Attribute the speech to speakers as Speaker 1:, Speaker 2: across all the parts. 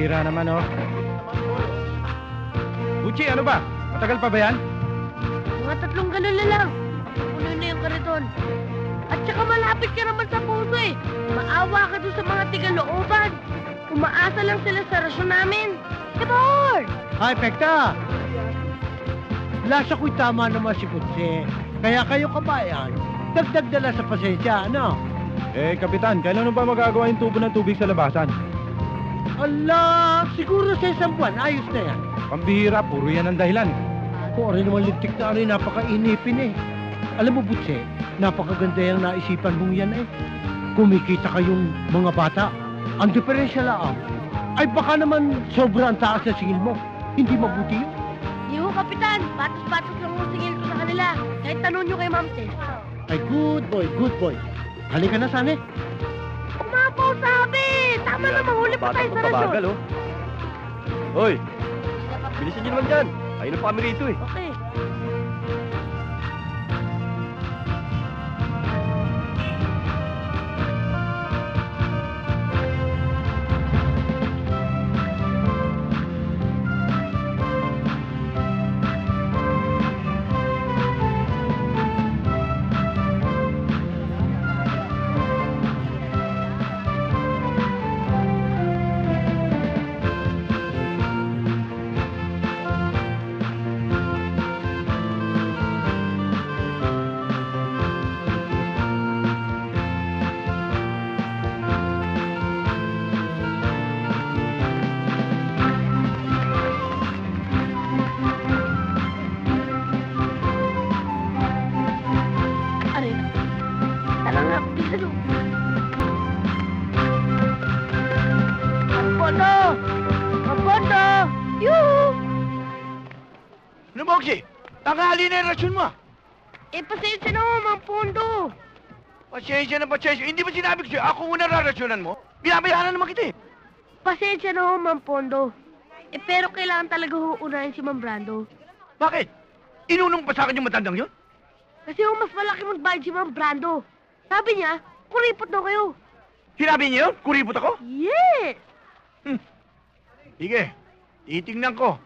Speaker 1: Bihira naman, oh. Uchi, ano ba? Matagal pa ba yan?
Speaker 2: Mga 3 galon na lang. Puno na yung kariton. At saka malapit ka naman sa puso eh. Maawa ka doon sa mga tigalooban. Umaasa lang sila sa rasyon namin. Diba?
Speaker 3: Ay, Pekta! Lasa ko'y tama naman si Kutse. Kaya kayo kabayan, dagdag dala sa pasensya, ano?
Speaker 1: Eh, Kapitan, kailan ba magagawa yung tubo ng tubig sa labasan?
Speaker 3: Ala, siguro sa isang buwan, ayos na yan.
Speaker 1: Pambihira, puro yan ang dahilan.
Speaker 3: Kung rin naman lintik na rin, napaka-inipin eh. Alam mo, Butse, napakaganda yung naisipan mong yan eh. Kumikita kayong mga bata. Ang diferensya lang ay baka naman sobrang taas na singil mo. Hindi mabuti yun.
Speaker 2: Di ho, Kapitan. Batos-batos lang ang singil ko sa kanila. Kahit tanong nyo kay Ma'am Tess.
Speaker 3: Ay, good boy, good boy. Halika na, Sane.
Speaker 2: Umapaw sabi! Tama na, mahuli pa tayo sa rasyon.
Speaker 4: oh. Hoy, bilisan nyo naman dyan. Ayun na pa kami rito eh.
Speaker 2: Okay.
Speaker 4: Moxie, tanghali na yung rasyon mo.
Speaker 2: Eh, pasensya na ho, Mang Pondo.
Speaker 4: Pasensya na pasensya. Hindi ba sinabi ko sa'yo, ako muna rarasyonan mo? Binabayaran naman kita eh.
Speaker 2: Pasensya na ho, Mang Pondo. Eh, pero kailangan talaga ho unahin si Mang Brando.
Speaker 4: Bakit? Inunong pa sa akin yung matandang yun?
Speaker 2: Kasi ho, mas malaki magbayad si Mang Brando. Sabi niya, kuripot daw kayo.
Speaker 4: Sinabi niya yun? Kuripot ako?
Speaker 2: Yes!
Speaker 4: Sige, titingnan ko.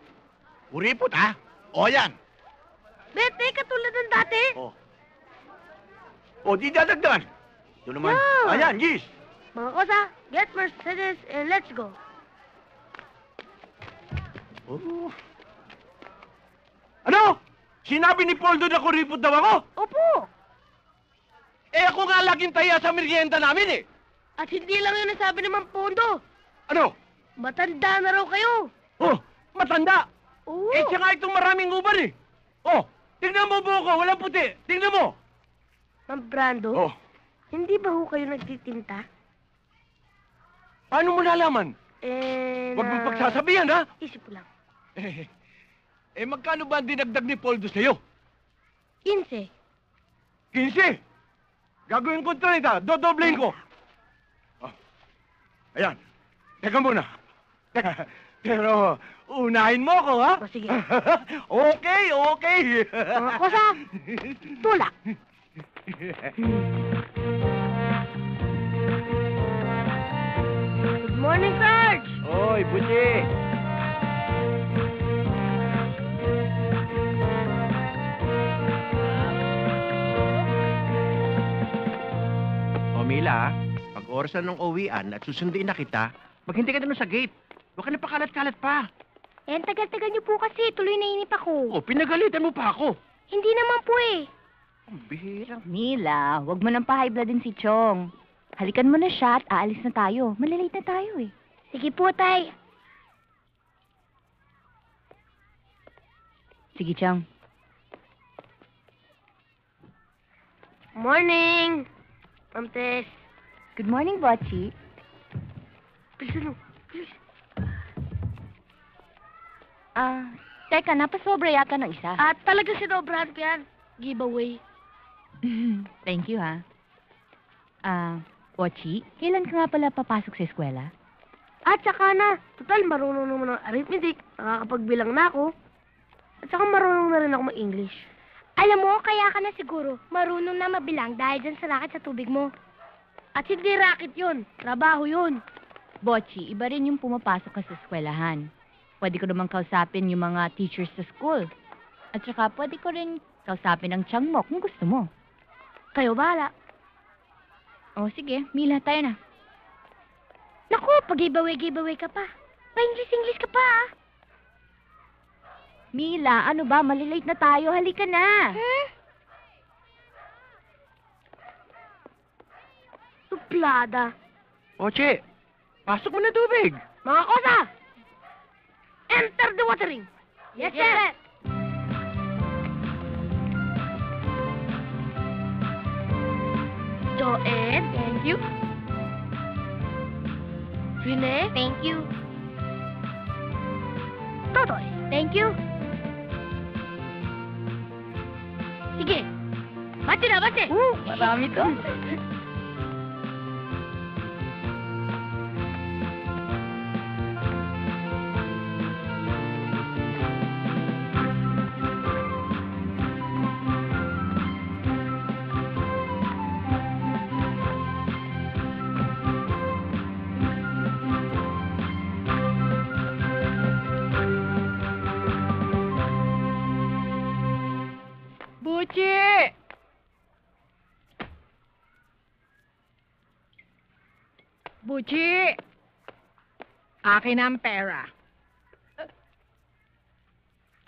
Speaker 4: Kuripot ha? O yan.
Speaker 2: Bete, katulad ng dati.
Speaker 4: O, di dadagdagan. Ito naman.
Speaker 2: Yeah.
Speaker 4: Ayan, yes.
Speaker 2: Mga kosa, get Mercedes and let's go.
Speaker 4: Oh. Ano? Sinabi ni Poldo na kuripot daw ako?
Speaker 2: Opo!
Speaker 4: Eh ako nga laging taya sa merienda namin eh.
Speaker 2: At hindi lang yun ang sabi ni Mang Pondo.
Speaker 4: Ano?
Speaker 2: Matanda na raw kayo.
Speaker 4: Oh, matanda.
Speaker 2: Oo.
Speaker 4: Eh, tsaka itong maraming uban eh. Oh, tingnan mo buko, walang puti. Tingnan mo.
Speaker 2: Mang Brando,
Speaker 4: Oh,
Speaker 2: hindi ba ho kayo nagtitinta?
Speaker 4: paano mo nalaman?
Speaker 2: Eh,
Speaker 4: Huwag mong pagsasabihan, ha?
Speaker 2: Isip ko lang.
Speaker 4: Magkano ba ang dinagdag ni Poldo sa'yo?
Speaker 2: 15.
Speaker 4: 15. Gagawin ko 30. Dodoblein ko. Oh. Ayan. Teka muna. Pero, unahin mo ako, ha?
Speaker 2: O, sige.
Speaker 4: Okay, okay.
Speaker 2: Mga kosa, tulak. Good morning, Sarge!
Speaker 4: Oy, Busi. O, Mila, pag orasan ng uwian at susunduin na kita, maghintay ka doon sa gate. Huwag ka na pakalat-kalat pa.
Speaker 2: Eh, ang tagal-tagal niyo po kasi. Tuloy na inip ako.
Speaker 4: O, pinagalitan mo pa ako.
Speaker 2: Hindi naman po eh.
Speaker 4: Ang bihira.
Speaker 5: Mila, wag mo nang pa-high blood din si Chong. Halikan mo na siya at aalis na tayo. Malalate na tayo eh.
Speaker 2: Sige po, Tay.
Speaker 5: Sige, Chong.
Speaker 2: Morning, Ma'am Tess.
Speaker 5: Good morning, Botchi.
Speaker 2: Bilisan mo. Bilis.
Speaker 5: Teka, napasobra yata ng isa.
Speaker 2: At talaga sinobrahan ko yan. Giveaway.
Speaker 5: Thank you, ha. Botchi, kailan ka nga pala papasok sa eskwela?
Speaker 2: At saka na, total marunong naman ng arithmetic. Nakakapagbilang na ako. At saka marunong na rin ako mag-English. Alam mo, kaya ka na siguro marunong na mabilang dahil dyan sa racket sa tubig mo. At hindi racket yun, trabaho yun.
Speaker 5: Bochi, iba rin yung pumapasok ka sa eskwelahan. Pwede ko naman kausapin yung mga teachers sa school. At saka pwede ko rin kausapin ang tiyang mo kung gusto mo.
Speaker 2: Kayo bahala.
Speaker 5: O sige, Mila, tayo na.
Speaker 2: Naku, pag-giveaway ka pa. Pa-English ka pa, ah.
Speaker 5: Mila, ano ba? Malilate na tayo. Halika na.
Speaker 2: Suplada.
Speaker 4: Oche, pasok mo na tubig.
Speaker 2: Mga kosa! Enter the watering! Yes, sir! Joed, thank you. Rene, thank you. Totoy, thank you. Sige, bati na, bati!
Speaker 5: Marami to.
Speaker 6: Buchi! Buchi! Akin ang pera.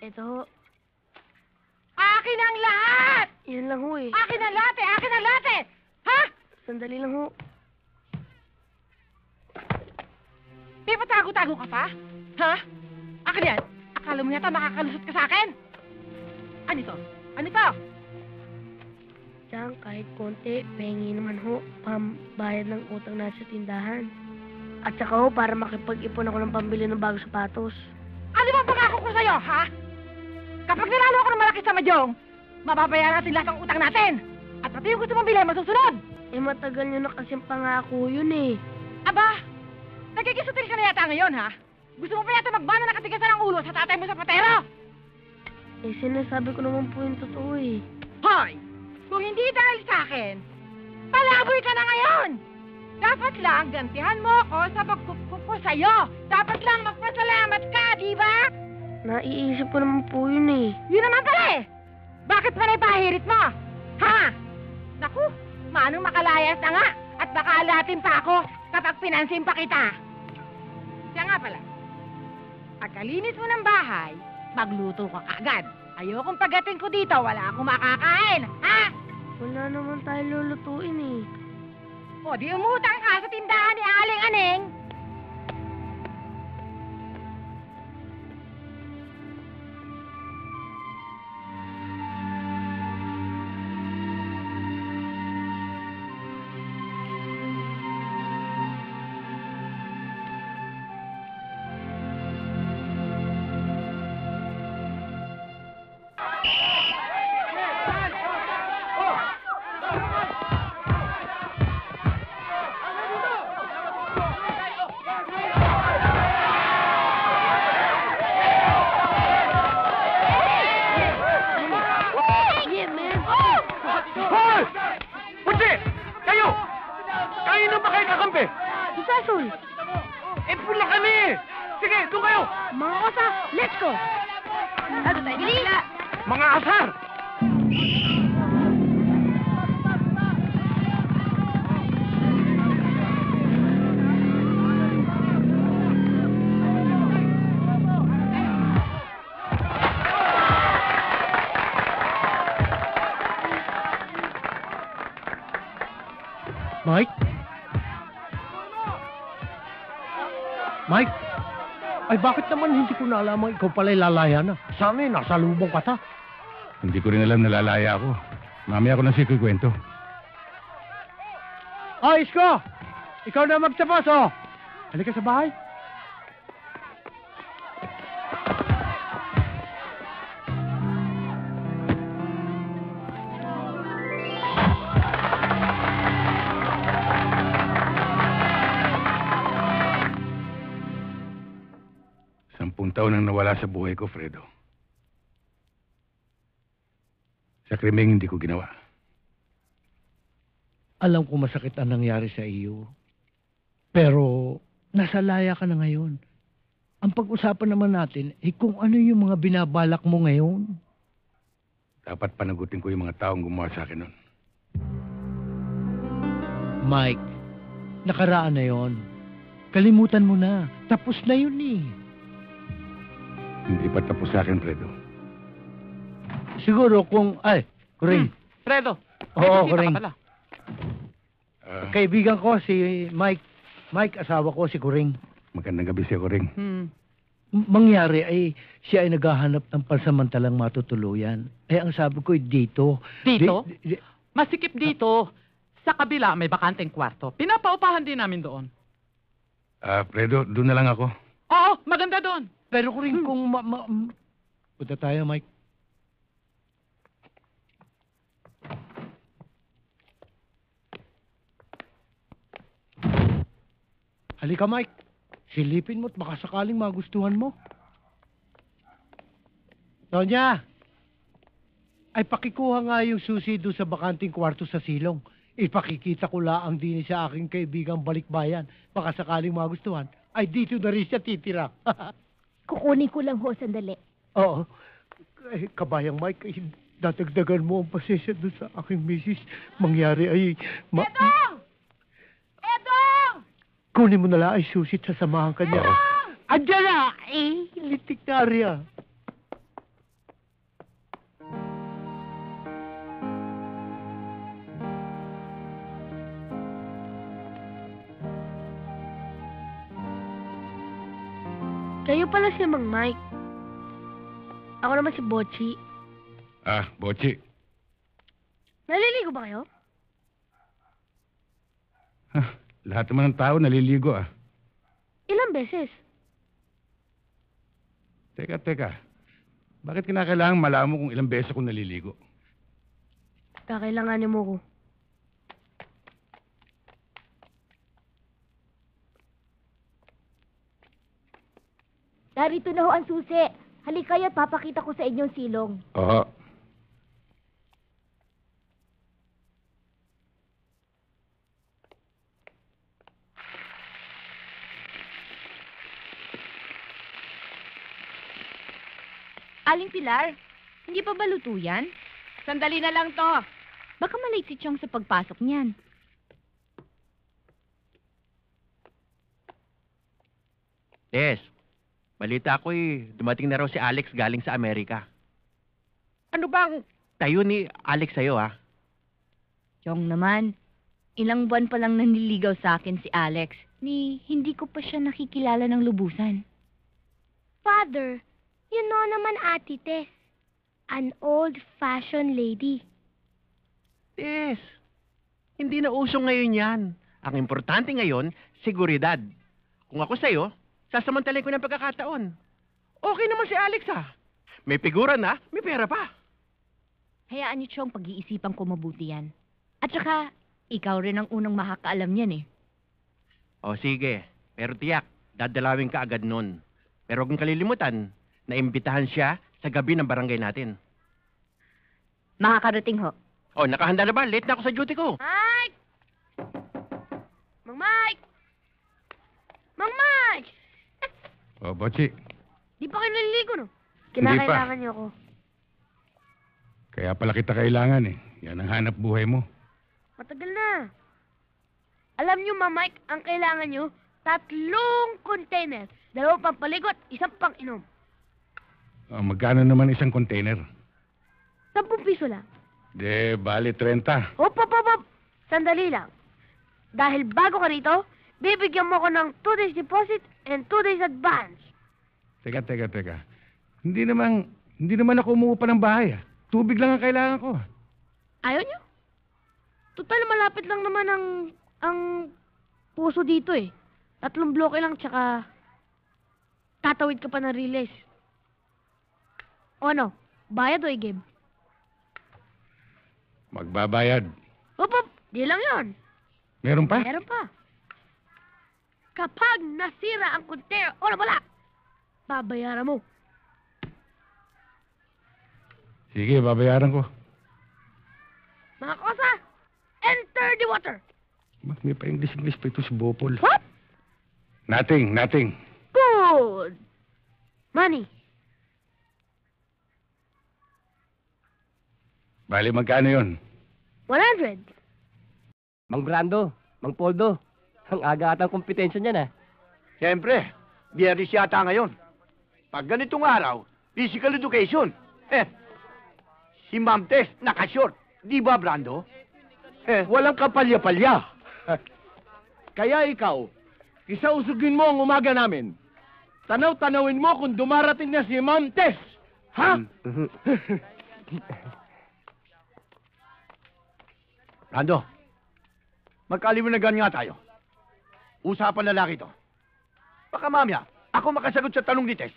Speaker 2: Ito,
Speaker 6: Akin ang lahat!
Speaker 2: yan lang ho eh.
Speaker 6: Akin ang lahat eh! Akin ang lahat eh! Ha?
Speaker 2: Sandali lang ho.
Speaker 6: May patago-tago ka pa? Ha? Akin yan! Akala mo yata makakalusot ka sa akin? Ano ito? Ano ito?
Speaker 2: Diyan, kahit konti, pahingi naman ho, pambayad ng utang na sa tindahan. At saka ho, para makipag-ipon ako ng pambili ng bagong sapatos.
Speaker 6: Ano bang pangako ko sa'yo, ha? Kapag nilalo ako ng malaki sa Madyong, mababayaran natin lahat ng utang natin. At pati yung gusto mong bilhin, masusunod.
Speaker 2: Eh, matagal nyo na kasing pangako yun eh.
Speaker 6: Aba, nagkikisutil ka na yata ngayon, ha? Gusto mo pa yata magbana na katigasan ng ulo sa tatay mo sa patero?
Speaker 2: Eh, sinasabi ko naman po yung totoo eh.
Speaker 6: Hoy! Kung hindi dahil sa akin, palaboy ka na ngayon! Dapat lang gantihan mo ako sa pagkukup ko sa'yo. Dapat lang magpasalamat ka, di ba?
Speaker 2: Naiisip ko naman po yun eh.
Speaker 6: Yun naman pala eh! Bakit pa naipahirit mo? Ha? Naku, manong makalayas na nga at baka alatin pa ako kapag pinansin pa kita. Siya nga pala, pagkalinis mo ng bahay, magluto ka kaagad. Ayokong pagdating ko dito, wala akong makakain. Ha?
Speaker 2: Wala naman tayo lulutuin eh.
Speaker 6: O di umutang ka sa tindahan ni Aling Aneng.
Speaker 2: Yeah, man!
Speaker 4: Hoy! Oche! Kayo! Kayo ba kayo kakampi?
Speaker 2: Si Sasol!
Speaker 4: Eh, pula kami! Sige, doon kayo!
Speaker 2: Mga kosa, let's go! Ano tayo? Dili!
Speaker 4: Mga asar!
Speaker 3: Mike? Mike? Ay, bakit naman hindi ko nalaman ikaw pala'y lalaya na? Sana nasa lubong ka ta.
Speaker 1: Hindi ko rin alam na lalaya ako. Mamaya ako na siya kwento.
Speaker 3: Ay, Isko! Ikaw na magtapos, oh! Halika sa bahay.
Speaker 1: Sampung taon nang nawala sa buhay ko, Fredo. Sa krimeng hindi ko ginawa.
Speaker 3: Alam ko masakit ang nangyari sa iyo. Pero nasa laya ka na ngayon. Ang pag-usapan naman natin, kung ano yung mga binabalak mo ngayon.
Speaker 7: Dapat panagutin ko yung mga taong gumawa sa akin nun.
Speaker 3: Mike, nakaraan na yon. Kalimutan mo na. Tapos na yun eh.
Speaker 7: Hindi pa tapos sa akin, Fredo.
Speaker 3: Siguro kung... Ay, Kuring.
Speaker 8: Fredo,
Speaker 3: Oo,
Speaker 8: kita
Speaker 3: Kuring.
Speaker 8: ka pala.
Speaker 3: Kaibigan ko si Mike. Mike, asawa ko si Kuring.
Speaker 7: Magandang gabi siya ko rin.
Speaker 3: Mangyari ay siya ay naghahanap ng pansamantalang matutuluyan. Ang sabi ko dito.
Speaker 8: Dito?
Speaker 3: Di-
Speaker 8: Masikip dito. Sa kabila, may bakanteng kwarto. Pinapaupahan din namin doon.
Speaker 7: Fredo, doon na lang ako.
Speaker 8: Oo, maganda doon.
Speaker 3: Pero Kuring, kung punta tayo, Mike. Halika, Mike. Silipin mo't baka sakaling magustuhan mo. Tonya! Ay pakikuha nga yung susi doon sa bakanting kwarto sa silong. Ipakikita ko laang din sa aking kaibigang balikbayan. Baka sakaling magustuhan. Ay dito na rin siya titira.
Speaker 2: Kukunin ko lang ho, sandali.
Speaker 3: Oo. Ay, kabayang Mike, ay, dadagdagan mo ang pasensya doon sa aking misis. Mangyari ay...
Speaker 6: Edong! Edong!
Speaker 3: Kunin mo na lang ay susi at sasamahan ka niya. Andiyan na! Eh, litik na riya.
Speaker 2: Kayo pala si Mang Mike. Ako naman si Bochi.
Speaker 7: Bochi.
Speaker 2: Naliligo ba kayo?
Speaker 7: Lahat naman ng tao naliligo
Speaker 2: Ilang beses?
Speaker 7: Teka. Bakit kinakailangan malaman mo kung ilang beses akong naliligo?
Speaker 2: Kakailanganin mo ko.
Speaker 9: Narito na ho ang susi. Halika kayo at papakita ko sa inyong silong.
Speaker 7: Oo.
Speaker 5: Aling Pilar, hindi pa ba luto yan?
Speaker 6: Sandali na lang to.
Speaker 5: Baka malate si Chong sa pagpasok niyan.
Speaker 4: Yes. Balita ko'y dumating na raw si Alex galing sa Amerika. Ano bang tayo ni Alex sa'yo,
Speaker 5: Chong naman, ilang buwan pa lang nanliligaw sa akin si Alex. Hindi ko pa siya nakikilala ng lubusan.
Speaker 9: Father, you know naman Ate Tess. An old-fashioned lady.
Speaker 4: Yes. Hindi na uso ngayon yan. Ang importante ngayon, seguridad. Kung ako sa'yo, sasamantalay ko ng pagkakataon. Okay naman si Alex, May figura na, may pera pa.
Speaker 5: Hayaan niyo, Chong, pag-iisipan ko mabuti yan. At saka, ikaw rin ang unang makakaalam niyan eh.
Speaker 4: O sige, pero tiyak, dadalawin ka agad nun. Pero huwag kang kalilimutan, naimbitahan siya sa gabi ng barangay natin.
Speaker 5: Makakarating ho.
Speaker 4: O, nakahanda na ba? Late na ako sa duty ko.
Speaker 2: Mike! Mang Mike! Mang Mike!
Speaker 7: Bochi.
Speaker 2: Di pa kayo naliligo, no?
Speaker 7: Hindi pa.
Speaker 2: Kinakailangan niyo ako.
Speaker 7: Kaya pala kita kailangan Yan ang hanap buhay mo.
Speaker 2: Matagal na. Alam niyo, Mang Mike, ang kailangan niyo, 3 container. 2 pampaligot, 1 pang inom.
Speaker 7: Magkano naman isang container?
Speaker 2: 10 piso lang.
Speaker 7: Bali 30.
Speaker 2: Hop. Sandali lang. Dahil bago ka rito, bibigyan mo ko ng 2 days deposit and 2 days advance.
Speaker 7: Teka. Hindi naman ako umuupa ng bahay. Tubig lang ang kailangan ko.
Speaker 2: Ayaw niyo? Total, malapit lang naman ang puso dito eh. 3 bloke lang, tsaka tatawid ka pa ng relays. O ano, bayad o igib?
Speaker 7: Magbabayad.
Speaker 2: Hop, di lang yon.
Speaker 7: Meron pa?
Speaker 2: Meron pa. Kapag nasira ang container o nawala, babayaran mo.
Speaker 7: Sige, babayaran ko.
Speaker 2: Mga kosa, enter the water.
Speaker 7: May pa English pa ito si Bopol.
Speaker 2: What?
Speaker 7: Nothing.
Speaker 2: Good. Money.
Speaker 7: Bali, magkano yun?
Speaker 2: 100.
Speaker 3: Mang Brando, Mang Poldo, ang aga atang kompetensya niyan,
Speaker 4: Siyempre, biyernes yata ngayon. Pag ganitong araw, physical education. Si Ma'am Tess, nakashort. Di ba, Brando?
Speaker 3: Walang kapalya-palya. Kaya ikaw, isausugin mo ang umaga namin. Tanaw-tanawin mo kung dumarating na si Ma'am Tess. Ha?
Speaker 4: Brando, magkaliwanagan nga tayo. Usapan lalaki to. Baka mamaya, ako makasagot sa tanong ni Tess.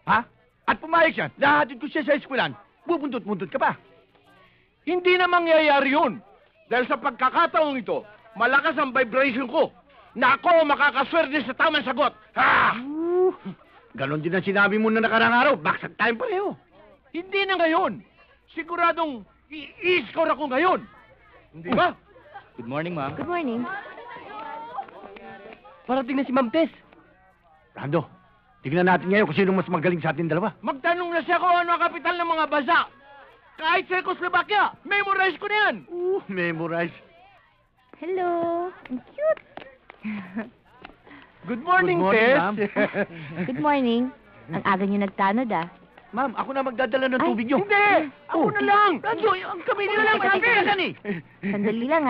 Speaker 4: Ha? At pumayag siya, lahatid ko siya sa eskwelahan. Bubundot-bundot ka pa.
Speaker 3: Hindi na mangyayari yun. Dahil sa pagkakataong ito, malakas ang vibration ko na ako makakaswerte sa tamang sagot. Ha?
Speaker 4: Ganon din ang sinabi mo na nakarang araw. Baksak tayong pareho.
Speaker 3: Hindi na ngayon. Siguradong i-score ako ngayon. Hindi ba?
Speaker 8: Good morning, ma'am.
Speaker 9: Good morning.
Speaker 3: Parating na si Ma'am Tess.
Speaker 4: Brando, tignan natin ngayon kung sino mas magaling sa ating dalawa.
Speaker 3: Magtanong na siya kung ano ang kapital ng mga bansa. Kahit Czechoslovakia, memorize ko na yan.
Speaker 4: Memorize.
Speaker 9: Hello. Ang cute.
Speaker 3: Good morning,
Speaker 4: Good morning,
Speaker 3: Tess.
Speaker 4: ma'am.
Speaker 9: Good morning. Ang aga niyo nagtanod,
Speaker 4: Ma'am, ako na magdadala ng
Speaker 9: Ay,
Speaker 4: tubig niyo.
Speaker 3: Hindi! Ako na lang!
Speaker 4: Brando, ang kami na lang sa akin.
Speaker 9: Sandali lang,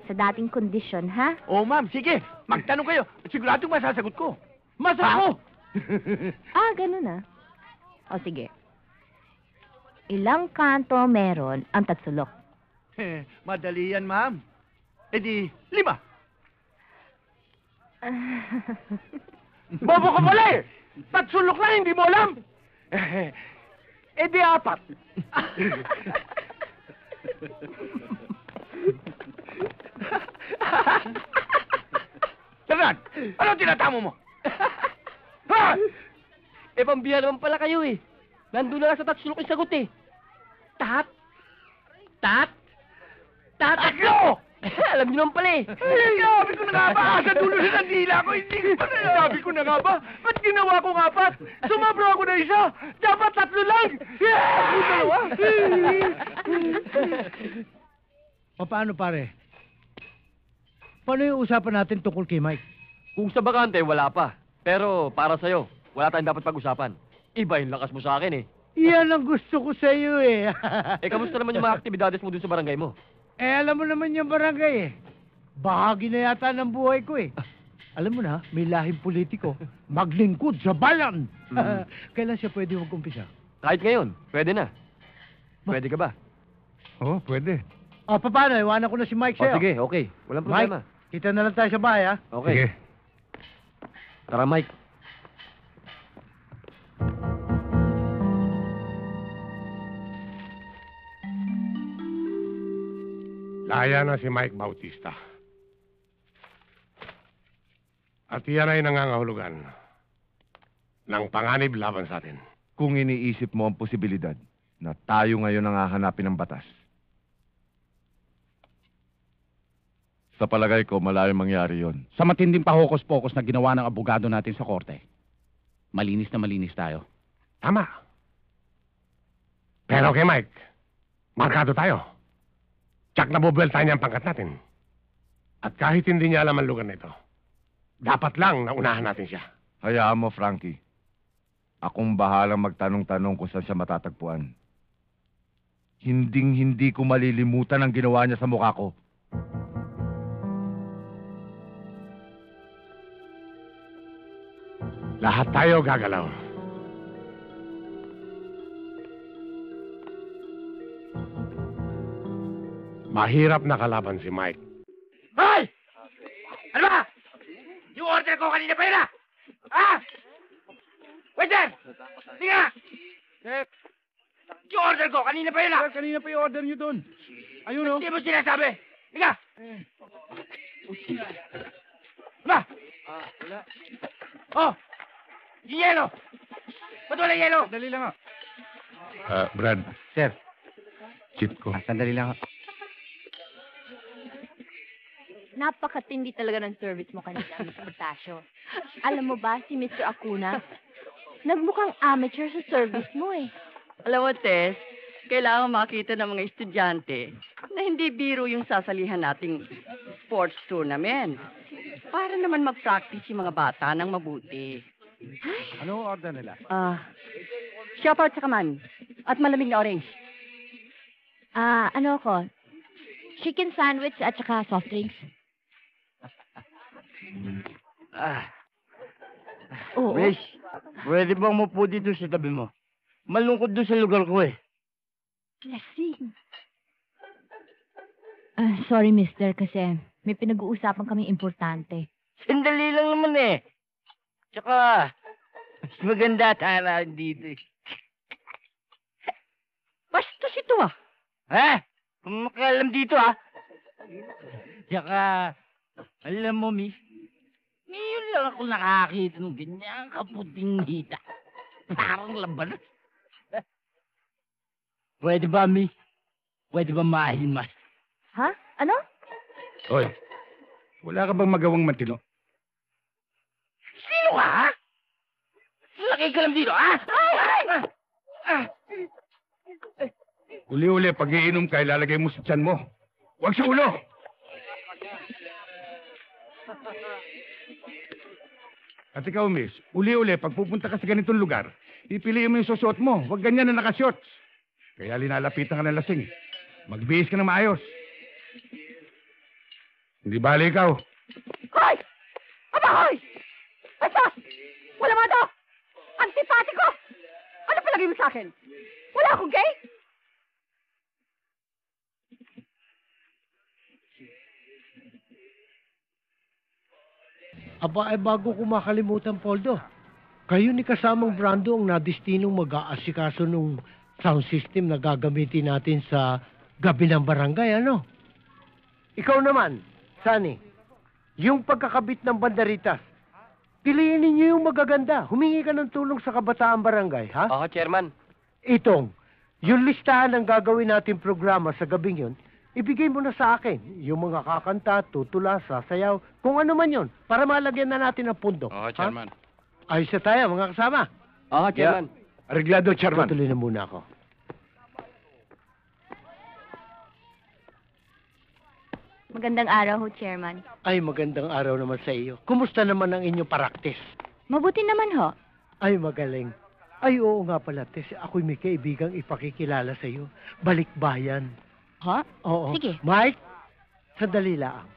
Speaker 9: Sa dating kondisyon, ha?
Speaker 4: Oh, ma'am, sige. Magtanong kayo. Siguradong masasagot ko.
Speaker 3: Masako!
Speaker 9: Ganun, O, sige. Ilang kanto meron ang tatsulok?
Speaker 4: Madali yan, ma'am. E di, 5.
Speaker 3: Bobo ka pala eh! Tatsulok lang, hindi mo alam! Di 4.
Speaker 4: Taran, ano tinatamo mo?
Speaker 3: Ha? Pambiya naman pala kayo eh. Nandun na lang sa tatsulok yung sagot eh. Tat? Tatlo! Alam niyo naman pala eh.
Speaker 4: Sabi ko na nga ba? Sa dulo na ng dila ko, hindi ko pa na.
Speaker 3: Sabi ko na nga ba? Ba't ginawa ko 4? Sumabra ako na isa! Dapat 3 lang!
Speaker 10: Paano pare? Paano yung usapan natin tungkol kay Mike?
Speaker 3: Kung sa bakante, wala pa. Pero para sa'yo, wala tayong dapat pag-usapan. Iba yung lakas mo sa akin eh.
Speaker 10: Yan ang gusto ko sa iyo eh.
Speaker 3: Kamusta naman yung mga aktibidades mo dun sa barangay mo?
Speaker 10: Alam mo naman yung barangay eh. Bahagi na yata ng buhay ko eh. Alam mo na, may lahing politiko. Maglingkod sa bayan. Kailan siya pwede mag-umpisa?
Speaker 3: Kahit ngayon, pwede na. Pwede ka ba?
Speaker 7: Oo, pwede.
Speaker 10: Paano? Iwanan ko na si Mike sa'yo.
Speaker 3: Sige, okay. Walang problema.
Speaker 10: Mike, kita na lang tayo sa bahay, ha?
Speaker 3: Okay.
Speaker 7: Sige.
Speaker 3: Tara, Mike.
Speaker 7: Laya na si Mike Bautista. At iyan ay nangangahulugan ng panganib laban sa atin.
Speaker 11: Kung iniisip mo ang posibilidad na tayo ngayon ang hahanapin ng batas, sa palagay ko, malayong mangyari yon.
Speaker 8: Sa matinding pahokos-pokos na ginawa ng abogado natin sa korte, malinis na malinis tayo.
Speaker 7: Tama. Pero kay Mike, markado tayo. Tsak na bubuelta niya ang pangkat natin. At kahit hindi niya alam ang lugar na ito, dapat lang na unahan natin siya.
Speaker 11: Hayaan mo, Frankie. Akong bahalang magtanong-tanong kung saan siya matatagpuan. Hinding-hindi ko malilimutan ang ginawa niya sa mukha ko.
Speaker 7: Lahat tayo gagalaw. Mahirap na kalaban si Mike.
Speaker 4: Hoy! Ano ba? Yung order ko kanina pa yun ah! Ha? Waiter! Hindi nga! Yung order ko kanina pa yun ah!
Speaker 1: Kanina pa yung order nyo doon. Ayun o.
Speaker 4: Hindi mo sinasabi! Hindi nga! Ba?
Speaker 1: Wala.
Speaker 4: Oh! Yung yelo! Ba't wala yelo?
Speaker 1: Dali lang
Speaker 7: Brad.
Speaker 1: Sir.
Speaker 7: Cheat ko.
Speaker 1: Sandali lang
Speaker 5: Napakatindi talaga ng service mo kanina, Mr. Tasio. Alam mo ba, si Mr. Acuna, nagmukhang amateur sa service mo eh.
Speaker 12: Alam mo, Tess, kailangan makita ng mga estudyante na hindi biro yung sasalihan nating sports tournament. Para naman mag-practice yung mga bata ng mabuti.
Speaker 1: Anong order nila?
Speaker 12: Shop out sa kaman at malamig na orange.
Speaker 5: Ano ako? Chicken sandwich at saka soft drinks. Oo.
Speaker 10: Miss, pwede bang mapo dito sa tabi mo? Malungkot doon sa lugar ko eh.
Speaker 5: Blessing. Sorry, mister, kasi may pinag-uusapan kaming importante.
Speaker 10: Sandali lang naman eh. Tsaka, mas maganda tara dito eh.
Speaker 12: Bastos ito ah.
Speaker 10: Ha? Kung makalam dito ah. Tsaka, alam mo, miss, ngayon lang ako nakakita ng ganyang kaputing hita. Parang laban. Pwede ba, miss? Pwede ba mahimas?
Speaker 5: Ha? Ano?
Speaker 7: Hoy, wala ka bang magawang matino?
Speaker 10: Sino ka? Laki ka lang dito, ah!
Speaker 7: Uli-uli, pag iinom ka, ilalagay mo sa tiyan mo. Huwag sa ulo! At ikaw, miss, uli-uli, pag pupunta ka sa ganitong lugar, ipiliin mo yung susuot mo. Huwag ganyan na nakashorts. Kaya linalapitan ka ng lasing. Magbihis ka ng maayos. Hindi bali ikaw.
Speaker 12: Hoy! Aba, hoy! Bastos! Wala mo ito! Antipatiko! Ano palagay mo sa akin? Wala akong gay?
Speaker 3: Aba, bago ko makalimutan, Poldo. Kayo ni kasamang Brando ang nadestinong mag-aasikaso nung sound system na gagamitin natin sa gabi ng barangay, ano? Ikaw naman, Sunny, yung pagkakabit ng banderitas, piliin ninyo yung magaganda. Humingi ka ng tulong sa kabataan barangay, ha?
Speaker 4: Oo, Chairman.
Speaker 3: Itong, yung listahan ng gagawin natin programa sa gabing yun, ibigay mo na sa akin. Yung mga kakanta, tutula, sasayaw, kung ano man yun, para malagyan na natin ang pundo.
Speaker 4: Oo, Chairman.
Speaker 3: Ha? Ayos na tayo, mga kasama.
Speaker 4: Oo, Chairman.
Speaker 7: Arreglado, Chairman.
Speaker 3: Tutuloy na muna ako.
Speaker 5: Magandang araw ho, Chairman.
Speaker 3: Ay, magandang araw naman sa iyo. Kumusta naman ang inyong practice?
Speaker 5: Mabuti naman ho.
Speaker 3: Ay, magaling. Ay, oo nga pala, Tess. Ako'y may kaibigang ipakikilala sa iyo. Balikbayan.
Speaker 5: Ha?
Speaker 3: Oo.
Speaker 5: Sige.
Speaker 3: Mike, sandali lang.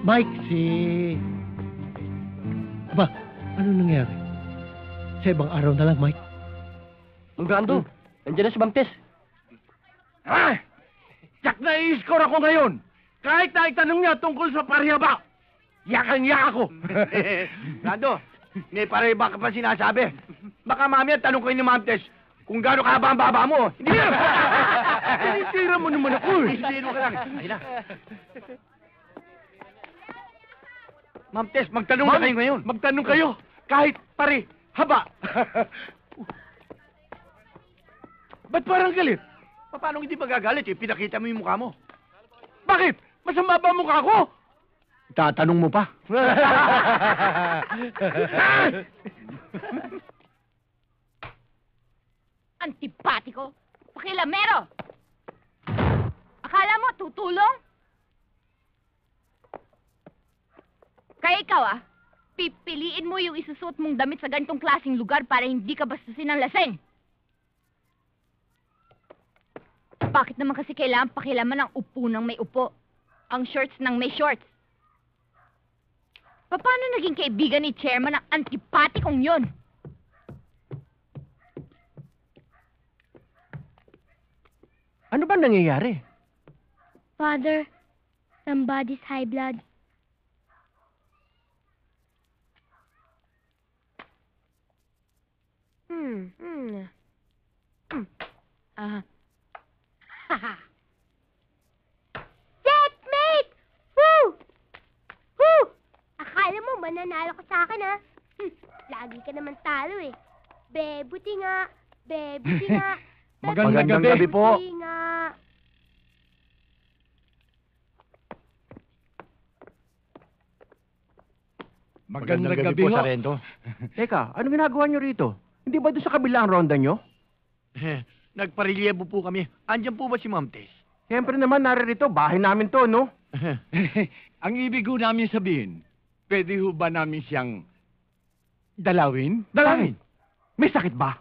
Speaker 3: Mike, Aba, ano nangyari? Sa ibang araw na lang, Mike.
Speaker 4: Mang Brando, nandiyan na si Ma'am Tess.
Speaker 7: Ha? Tsak na i-score ako ngayon. Kahit na itanong niya tungkol sa parehaba. Yakang-yak ako.
Speaker 10: Brando, may parehaba ka pa sinasabi. Baka mamaya tanong ko ni Ma'am Tess kung gaano kahaba ang baba mo. Hindi na!
Speaker 7: Sinitira mo naman ako eh.
Speaker 10: Isino ka lang. Ayun na. Ma'am Tess, magtanong na kayo ngayon.
Speaker 7: Magtanong kayo. Kahit pare, haba. Ba't parang galit?
Speaker 10: Paano hindi magagalit eh? Pinakita mo yung mukha mo.
Speaker 7: Bakit? Masama ba ang mukha ko?
Speaker 10: Tatanong mo pa.
Speaker 5: Antipatiko! Pakilamero! Akala mo, tutulong? Kaya ikaw pipiliin mo yung isusuot mong damit sa ganitong klaseng lugar para hindi ka bastusin ng lasing. Bakit naman kasi kailangan pakilaman ng upo ng may upo? Ang shorts ng may shorts? Paano naging kaibigan ni Chairman ang antipatikong yun?
Speaker 4: Ano ba nangyayari?
Speaker 9: Father, somebody's high blood.
Speaker 2: Checkmate! Woo! Woo! Akala mo mananalo ka sa akin, ha? Lagi ka naman talo, eh. Be, buti nga.
Speaker 9: Baby, sina...
Speaker 11: Magandang gabi po.
Speaker 9: Baby nga.
Speaker 11: Magandang gabi po, Sarento.
Speaker 4: Teka, anong ginagawa nyo rito? Hindi ba doon sa kabila ang ronda nyo?
Speaker 10: Nagparelyebo po kami. Andyan po ba si Ma'am Tess?
Speaker 4: Siyempre naman, naririto. Bahay namin to, no?
Speaker 11: Ang ibig ho namin sabihin, pwede ho ba namin siyang dalawin?
Speaker 4: Dalawin? May sakit ba?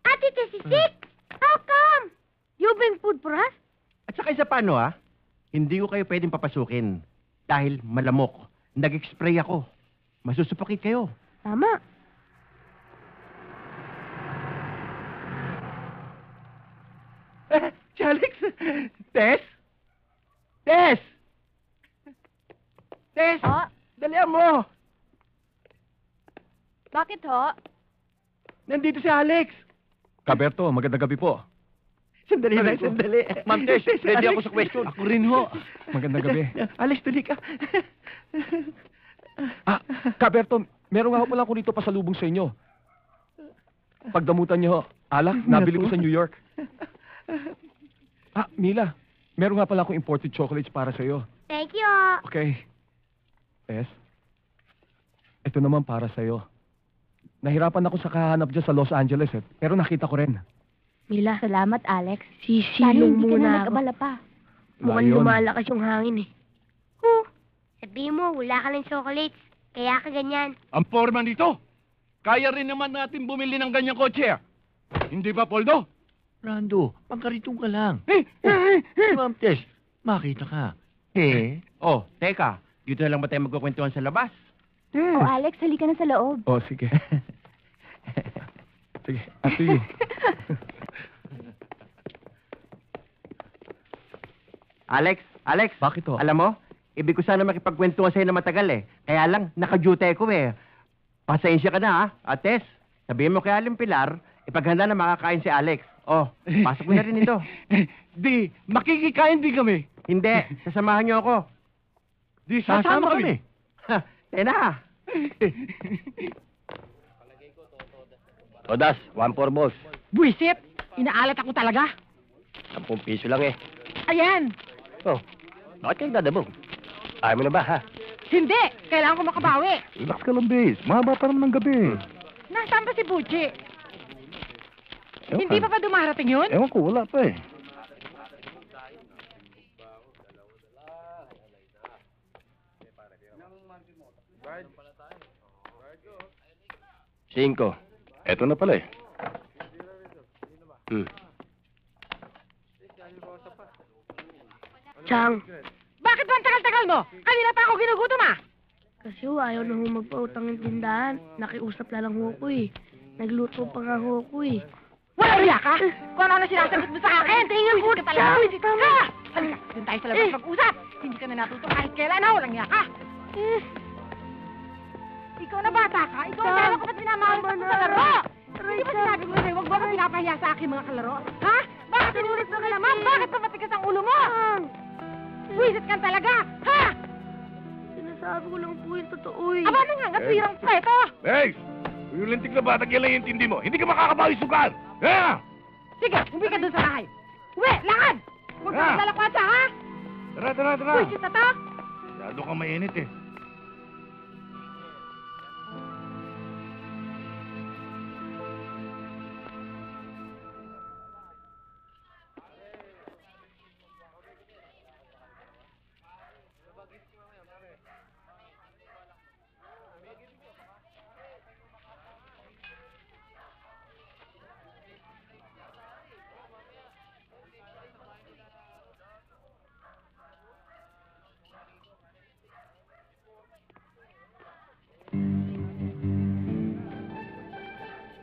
Speaker 9: Ate Tess is sick. How come?
Speaker 2: You bring food for us?
Speaker 4: At saka isa pa, ano, hindi ko kayo pwedeng papasukin. Dahil malamok. Nag-spray ako. Masusupakit kayo.
Speaker 2: Tama.
Speaker 4: Si Alex! Tess? Tess! Tess!
Speaker 5: Ho?
Speaker 4: Dalihan mo!
Speaker 5: Bakit ho?
Speaker 4: Nandito si Alex!
Speaker 11: Kaberto, magandang gabi po.
Speaker 4: Sandali lang, sandali.
Speaker 11: Ma'am Tess, ready ako sa
Speaker 4: Alex.
Speaker 11: question. Ako rin ho. Magandang gabi.
Speaker 4: Alex, tuloy ka.
Speaker 11: Kaberto, meron nga ho pala ako rito pasalubong sa inyo. Pagdamutan niyo ho. Alak, nabili ko sa New York. Mila, meron nga pala akong imported chocolates para sa iyo.
Speaker 9: Thank you.
Speaker 11: Okay. Tess, ito naman para sa iyo. Nahirapan ako sa kahanap dyan sa Los Angeles pero nakita ko rin.
Speaker 2: Mila,
Speaker 5: Salamat, Alex. Sana
Speaker 2: sisilong
Speaker 5: hindi ka
Speaker 2: muna
Speaker 5: na
Speaker 2: ako.
Speaker 5: nag-abala pa.
Speaker 2: Mukhang
Speaker 11: Lion.
Speaker 2: lumalakas yung hangin eh.
Speaker 9: Sabihin mo, wala ka ng chocolates. Kaya ka ganyan.
Speaker 11: Ang forma nito, kaya rin naman natin bumili ng ganyang kotse. Hindi ba, Poldo?
Speaker 10: Rando, pangkaritong ka lang. Si Ma'am Tess, makita ka.
Speaker 4: Oh, teka. Dito na lang ba tayo magkukwentuhan sa labas?
Speaker 5: O, Alex, halika na sa loob.
Speaker 11: Oh, sige. Sige, sige.
Speaker 4: Alex,
Speaker 11: Bakit ho?
Speaker 4: alam mo, ibig ko sana makipagkwentuhan sa'yo na matagal eh. Kaya lang, naka-duty ko eh. Pasensya ka na Tess, sabihin mo kay Aling Pilar, ipaghanda na makakain si Alex. Oh, pasok mo na rin ito.
Speaker 11: Di, makikikain din kami.
Speaker 4: Hindi, sasamahan niyo ako.
Speaker 11: Di,
Speaker 4: Sasama kami. Na.
Speaker 7: Todas, 1 for boss.
Speaker 6: Buisit! Inaalat ako talaga.
Speaker 7: 10 piso lang eh.
Speaker 6: Ayan!
Speaker 7: Oh, bakit kayo dadabog? Ayaw mo na ba, ha?
Speaker 6: Hindi! Kailangan ko makabawi.
Speaker 11: Relax ka lang, base. Mahaba pa naman ng gabi.
Speaker 6: Nasaan ba si Bucci? Hindi pa dumarating yun?
Speaker 11: Ewan ko, wala pa eh.
Speaker 7: Cinco. Eto na pala eh.
Speaker 2: Chang,
Speaker 6: Bakit ba ang tagal-tagal mo? Kanina pa ako ginugutom
Speaker 2: kasi ayaw na ho magpautang ng tindahan. Nakiusap lang ho ko eh. Nagluto pa nga ho ko eh.
Speaker 6: Wala riya ka? Kung ano na sinasagot mo sa akin?
Speaker 2: Tingnan ko,
Speaker 6: Buisit ka talaga.
Speaker 2: Chang.
Speaker 6: Buisit ka! Halika, doon tayo sa labas mag-usap. Hindi ka na natuto kahit kailan ha. Walang hiya ka. Ikaw na bata ka. Ikaw ang meron ko ba't minamahal mo sa laro? Hindi ba sinabi mo sa'yo, huwag mo ka pinapahiya sa aking mga kalaro? Ha? Bakit inulit mo ka naman? Bakit ba matigas ang ulo mo? Buisit ka talaga! Ha?
Speaker 2: Sinasabi ko lang po yung totoo eh.
Speaker 6: Aba na nga, ngatwirang preto!
Speaker 7: Hey! Yung lintik na batang yan lang yung intindi mo. Hindi ka makakabawi sugal! Ha?
Speaker 6: Sige, uwi ka dun sa bahay. Uwi, lakad! Huwag ka
Speaker 7: Ah.
Speaker 6: maglalakwatsa, ha?
Speaker 7: Tara.
Speaker 6: Buisit na to!
Speaker 7: Masyado kang mainit eh.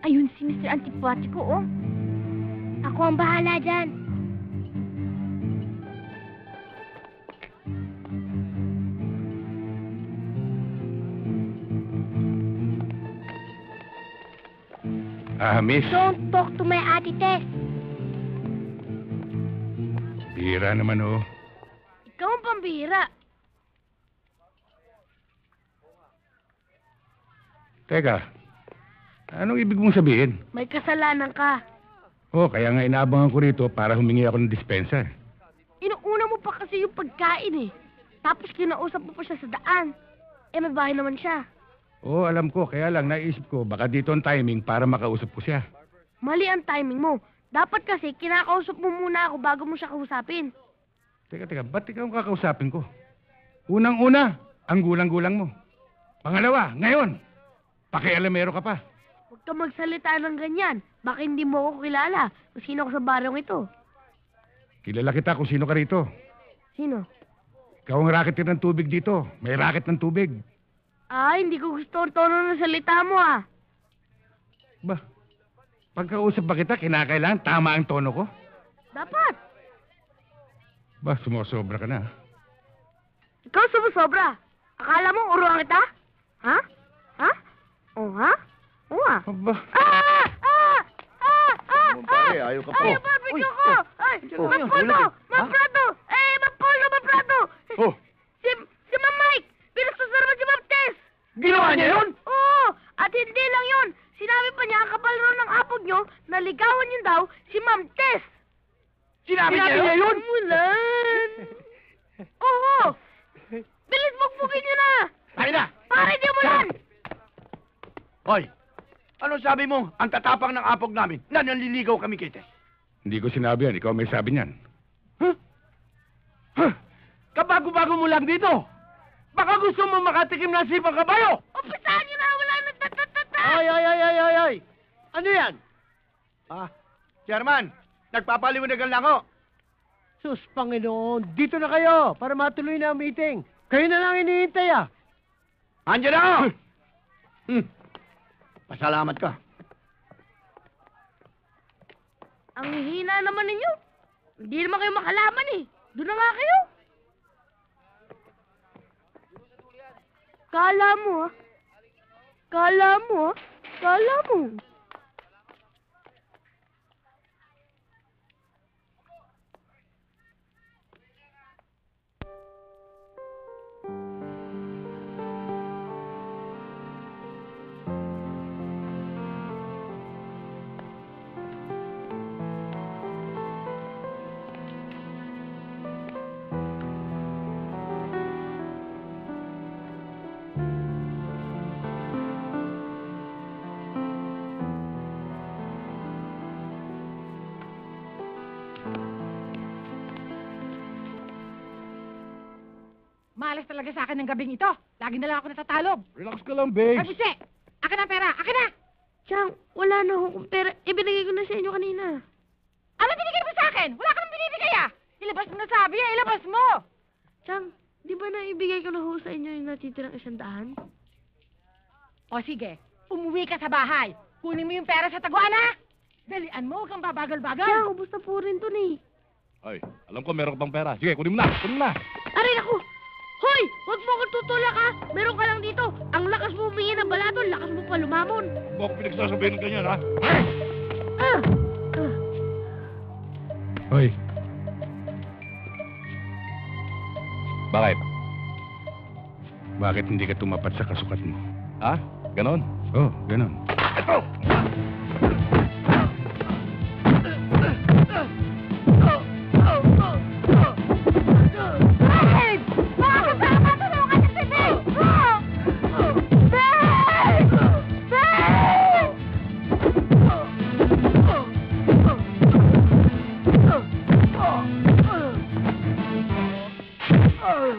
Speaker 5: Ayun si Mr. Antipatiko, oh.
Speaker 9: Ako ang bahala dyan.
Speaker 7: Miss.
Speaker 9: Don't talk to my Ate Tess.
Speaker 7: Bira naman oh.
Speaker 2: Ikaw ang pambihira.
Speaker 7: Teka, anong ibig mong sabihin?
Speaker 2: May kasalanan ka.
Speaker 13: Oh, kaya nga inaabangan ko rito para humingi ako ng dispensa.
Speaker 2: Inuuna mo pa kasi yung pagkain eh. Tapos kinausap mo pa siya sa daan. Eh, may bahay naman siya.
Speaker 13: Oo, alam ko. Kaya lang naisip ko, baka dito ang timing para makausap ko siya.
Speaker 2: Mali ang timing mo. Dapat kasi kinakausap mo muna ako bago mo siya kausapin.
Speaker 13: Teka, ba't ikaw ang kakausapin ko? Unang-una, ang gulang-gulang mo. Pangalawa, ngayon, pakialamero ka pa.
Speaker 2: Huwag ka magsalita ng ganyan. Baka hindi mo ako kilala kung sino ako sa baryong ito.
Speaker 13: Kilala kita kung sino ka rito.
Speaker 2: Sino?
Speaker 13: Ikaw ang racketeer ng tubig dito. May racket ng tubig.
Speaker 2: Ay, hindi ko gusto ang tono ng salita mo ah.
Speaker 13: Ba, pagkausap ba kita, kinakailangan tama ang tono ko?
Speaker 2: Dapat.
Speaker 13: Ba, sumosobra ka na.
Speaker 2: Ikaw sumusobra. Akala mo uruan kita? Ha? Ha? O ha? O ha?
Speaker 13: Aba.
Speaker 11: Pare, ayaw ka po.
Speaker 2: Ay, barbecue ko! Ay, Maputo! Maprato! Eh, Maprato!
Speaker 11: Oh.
Speaker 2: Si Ma'am Mike! Pinagsusarman si Ma'am Tess!
Speaker 11: Ginawa niya yun?
Speaker 2: Oo! At hindi lang yun! Sinabi pa niya ang kapal ron ng apog nyo na ligawan niyo daw si Ma'am Tess!
Speaker 11: Sinabi niya yun?
Speaker 2: Mulan! Oo! Bilis magpugin niyo na!
Speaker 11: Tayo na!
Speaker 2: Pare, di mo yan!
Speaker 11: Hoy, ano sabi mo? Ang tatapang ng apog namin na nanliligaw kami kay Tess.
Speaker 13: Hindi ko sinabi yan. Ikaw may sabi niyan.
Speaker 11: Kabago-bago mo lang dito. Baka gusto mo makatikim ng sipang kabayo.
Speaker 2: Umpisahan niyo na! Wala na tatatata!
Speaker 3: Ay! Ano yan?
Speaker 11: Chairman, nagpapaliwanagan lang ako.
Speaker 3: Sus, Panginoon, dito na kayo para matuloy na ang meeting. Kayo na lang hinihintay ah.
Speaker 11: Andiyan ako! Pasalamat ka.
Speaker 2: Ang hihina naman ninyo. Hindi naman kayo makalaman eh. Doon na nga kayo. Kala mo ah. Kala mo.
Speaker 6: Malas talaga sa akin ng gabing ito. Lagi na lang ako natatalog.
Speaker 13: Relax ka lang, Biggs.
Speaker 6: Ay, Buse! Akin ang pera! Akin na!
Speaker 2: Chang, wala na akong pera. Ibinigay ko na sa inyo kanina.
Speaker 6: Ano binigay mo sa akin? Wala ka nang binibigay ah! Ilabas mo na sabi ah! Ilabas mo!
Speaker 2: Chang, di ba naibigay ko na ho sa inyo yung natitirang 100?
Speaker 6: O sige, umuwi ka sa bahay. Kunin mo yung pera sa taguan ha! Dalian mo, huwag kang babagal-bagal.
Speaker 2: Chang, ubos na po rin to ni.
Speaker 13: Ay, alam ko meron ka pang pera. Sige, kunin mo na.
Speaker 2: Aray ako! Hoy! Huwag mo akong tutulak ha! Meron ka lang dito. Ang lakas mo humingi ng balaton, lakas mo pa lumamon.
Speaker 13: Huwag ko pinagsasabihin ng ganyan, ha? Hoy. Bakit? Bakit hindi ka tumapat sa kasukat mo? Ha? Ganon? Oo, ganon.
Speaker 11: Ito!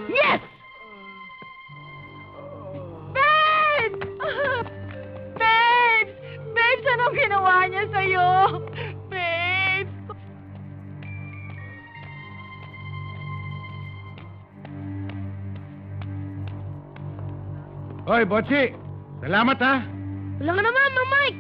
Speaker 2: Yes! Ben! Ben! Ben, anong ginawa niya sa'yo? Ben!
Speaker 13: Hoy, Botsi! Salamat, ha?
Speaker 2: Wala ka naman, Ma'am Mike!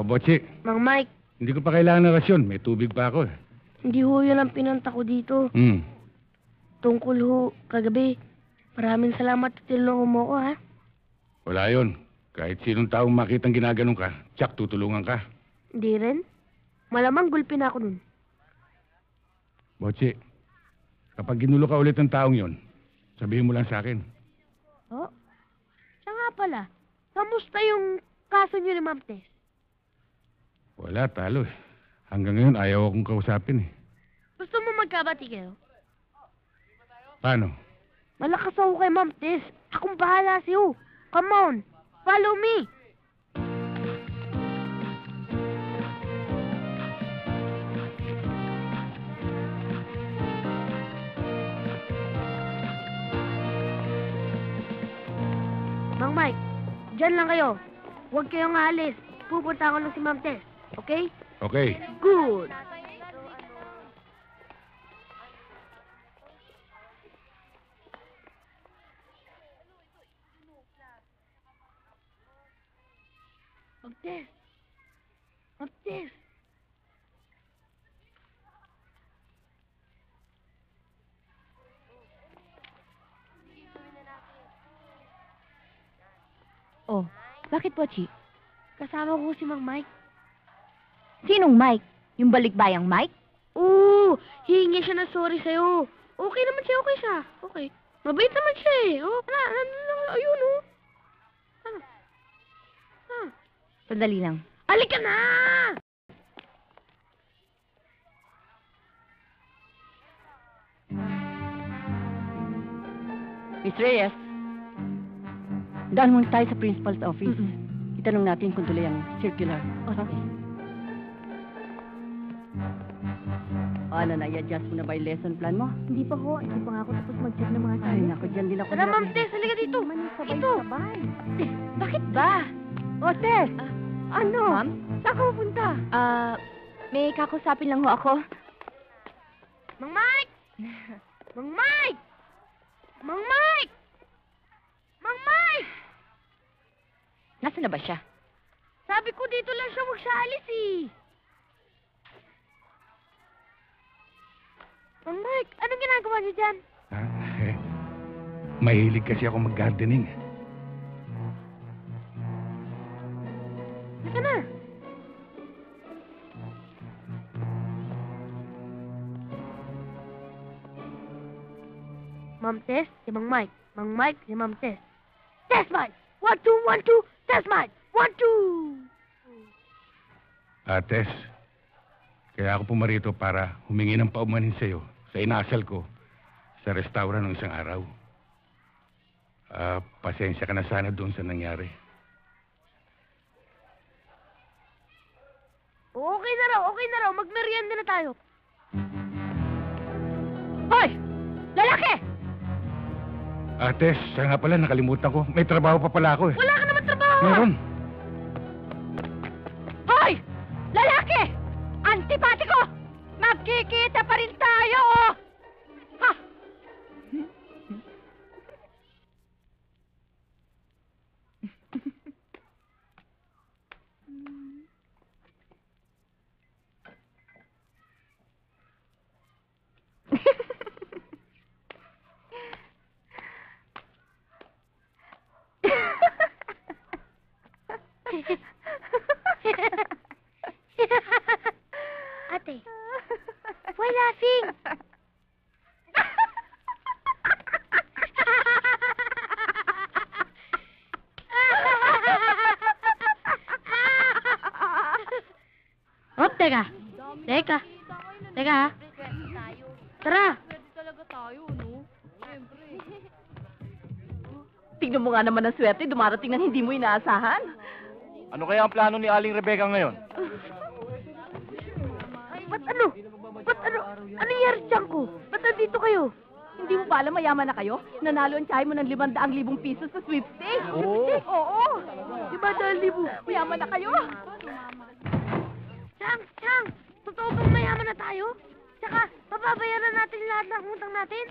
Speaker 13: O, Botsi,
Speaker 2: Mang Mike,
Speaker 13: hindi ko pa kailangan ng rasyon. May tubig pa ako eh.
Speaker 2: hindi ho yun ang pinunta ko dito. Tungkol ho, kagabi. Maraming salamat at tinulungan mo ko, ha?
Speaker 13: Wala yun. Kahit sinong taong makitang ginaganon ka, tsak tutulungan ka.
Speaker 2: Hindi rin. Malamang gulpin ako nun.
Speaker 13: Botsi, kapag ginulo ka ulit ng taong yon, sabihin mo lang sa akin.
Speaker 2: Oh, siya nga pala. Kamusta yung kaso niyo ni Ma'am Tess?
Speaker 13: Wala, talo eh. Hanggang ngayon, ayaw akong kausapin eh.
Speaker 2: Gusto mo magkabati kayo?
Speaker 13: Paano?
Speaker 2: Malakas ako kay Ma'am Tess. Akong bahala sa'yo. Come on, follow me. Mang Mike, dyan lang kayo. Huwag kayong aalis. Pupunta ko lang si Ma'am Tess. Okay?
Speaker 13: Okay.
Speaker 2: Good. Ma'am Tess. Ma'am Tess.
Speaker 5: Oh, bakit po, Chi?
Speaker 2: Kasama ko si Mang Mike.
Speaker 5: Sinong Mike? Yung balikbayang Mike?
Speaker 2: Oo, hihingi siya ng sorry sa'yo. Okay naman siya, okay siya. Okay. Mabait naman siya eh. Oh, ayun oh.
Speaker 5: Sandali lang.
Speaker 2: Halika na!
Speaker 12: Miss Reyes, daan muna tayo sa principal's office. Itanong natin kung tuloy ang circular.
Speaker 5: Okay.
Speaker 12: Ano na, i-adjust mo na ba yung lesson plan mo?
Speaker 5: Hindi pa ho. Hindi pa nga ako tapos mag-check ng mga
Speaker 12: Ay, naku, dyan din ako.
Speaker 2: Tara, Ma'am Tess, halika dito. Ito.
Speaker 5: Bakit ba?
Speaker 12: O, Tess! Ano?
Speaker 5: Ma'am?
Speaker 12: Saan ka pupunta?
Speaker 5: May kakusapin lang ho ako.
Speaker 2: Mang Mike! Mang Mike! Mang Mike! Mang Mike!
Speaker 5: Nasaan na ba siya?
Speaker 2: Sabi ko dito lang siya, huwag siya alis eh. Mang Mike, anong ginagawa niyo dyan?
Speaker 13: Mahilig kasi ako mag-gardening.
Speaker 2: Halika na. Ma'am Tess, si Mang Mike. Mang Mike, si Ma'am Tess. Tess Mike! 1, 2, 1, 2. Tess Mike! 1, 2.
Speaker 13: Tess, kaya ako pumarito para humingi ng paumanhin sa'yo sa inasal ko sa restaurant ng isang araw. Pasensya ka na sana doon sa nangyari.
Speaker 2: Okay na raw. Magmerienda na tayo.
Speaker 6: Hoy! Lalaki!
Speaker 13: Tess, siya nga pala, nakalimutan ko. May trabaho pa pala ako eh.
Speaker 2: Wala ka naman trabaho.
Speaker 13: Meron.
Speaker 6: Hoy! Lalaki! Antipatiko! Magkikita pa rin tayo, oh! Ha!
Speaker 2: Ate, why laughing? Oh, teka. Teka ha. Tara.
Speaker 12: Tignan mo nga naman ang swerte, dumarating ng hindi mo inaasahan.
Speaker 11: Ano kaya ang plano ni Aling Rebecca ngayon?
Speaker 2: Ba't ano? Ano nangyari dyan ko? Ba't nandito kayo?
Speaker 12: Hindi mo pa alam, mayaman na kayo? Nanalo ang tsahe mo ng 500,000 pisos sa sweepstakes.
Speaker 11: Oo.
Speaker 12: Oo.
Speaker 2: 500,000.
Speaker 12: Mayaman na kayo.
Speaker 2: Chang! Totoo bang mayaman na tayo? Tsaka, mababayaran natin lahat ng utang natin?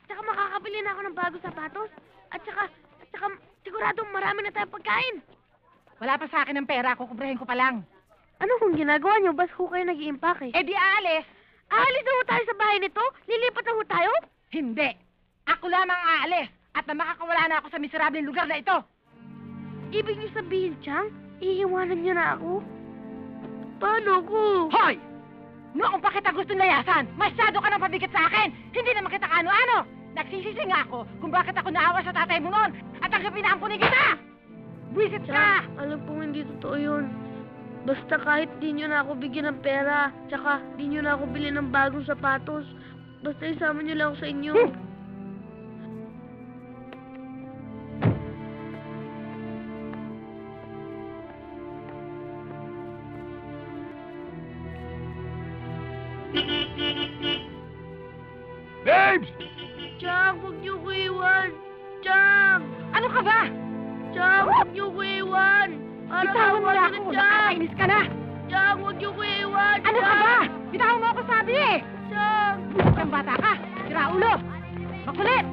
Speaker 2: Tsaka makakabili na ako ng bagong sapatos? At tsaka, siguradong marami na tayong pagkain.
Speaker 6: Wala pa sa akin ng pera, kukubrahin ko pa lang.
Speaker 2: Ano kung ginagawa niyo? Bas ho kayo nag-i-impake.
Speaker 6: Eh di aalis.
Speaker 2: Aalis na ho tayo sa bahay nito? Lilipat na ho tayo?
Speaker 6: Hindi. Ako lamang aalis. At na makakawala na ako sa miserableng lugar na ito.
Speaker 2: Ibig niyo sabihin, Chang, iiwanan niyo na ako? Paano ko?
Speaker 6: Hoy! Noong pa kita gustong layasan, masyado ka nang pabigat sa akin. Hindi naman kita kaano-ano. Nagsisisi nga ako kung bakit ako naawa sa tatay mo noon at tanggapin na ampunin kita. Buisit ka!
Speaker 2: Chang, alam kong hindi totoo yun. Basta kahit di niyo na ako bigyan ng pera, tsaka di niyo na ako bilhin ng bagong sapatos, basta isama niyo lang ako sa inyo.
Speaker 13: Babes!
Speaker 2: Chang, huwag niyo ko iwan! Chang!
Speaker 6: Ano ka ba?
Speaker 2: Chang, huwag niyo ko iwan!
Speaker 6: Bitawan mo na ako, nakakainis ka na!
Speaker 2: Chang, huwag niyo ko iwan!
Speaker 6: Ano ka ba? Bitawan mo ako sabi eh!
Speaker 2: Chang!
Speaker 6: Isang bata ka! Sira ulo! Makulit!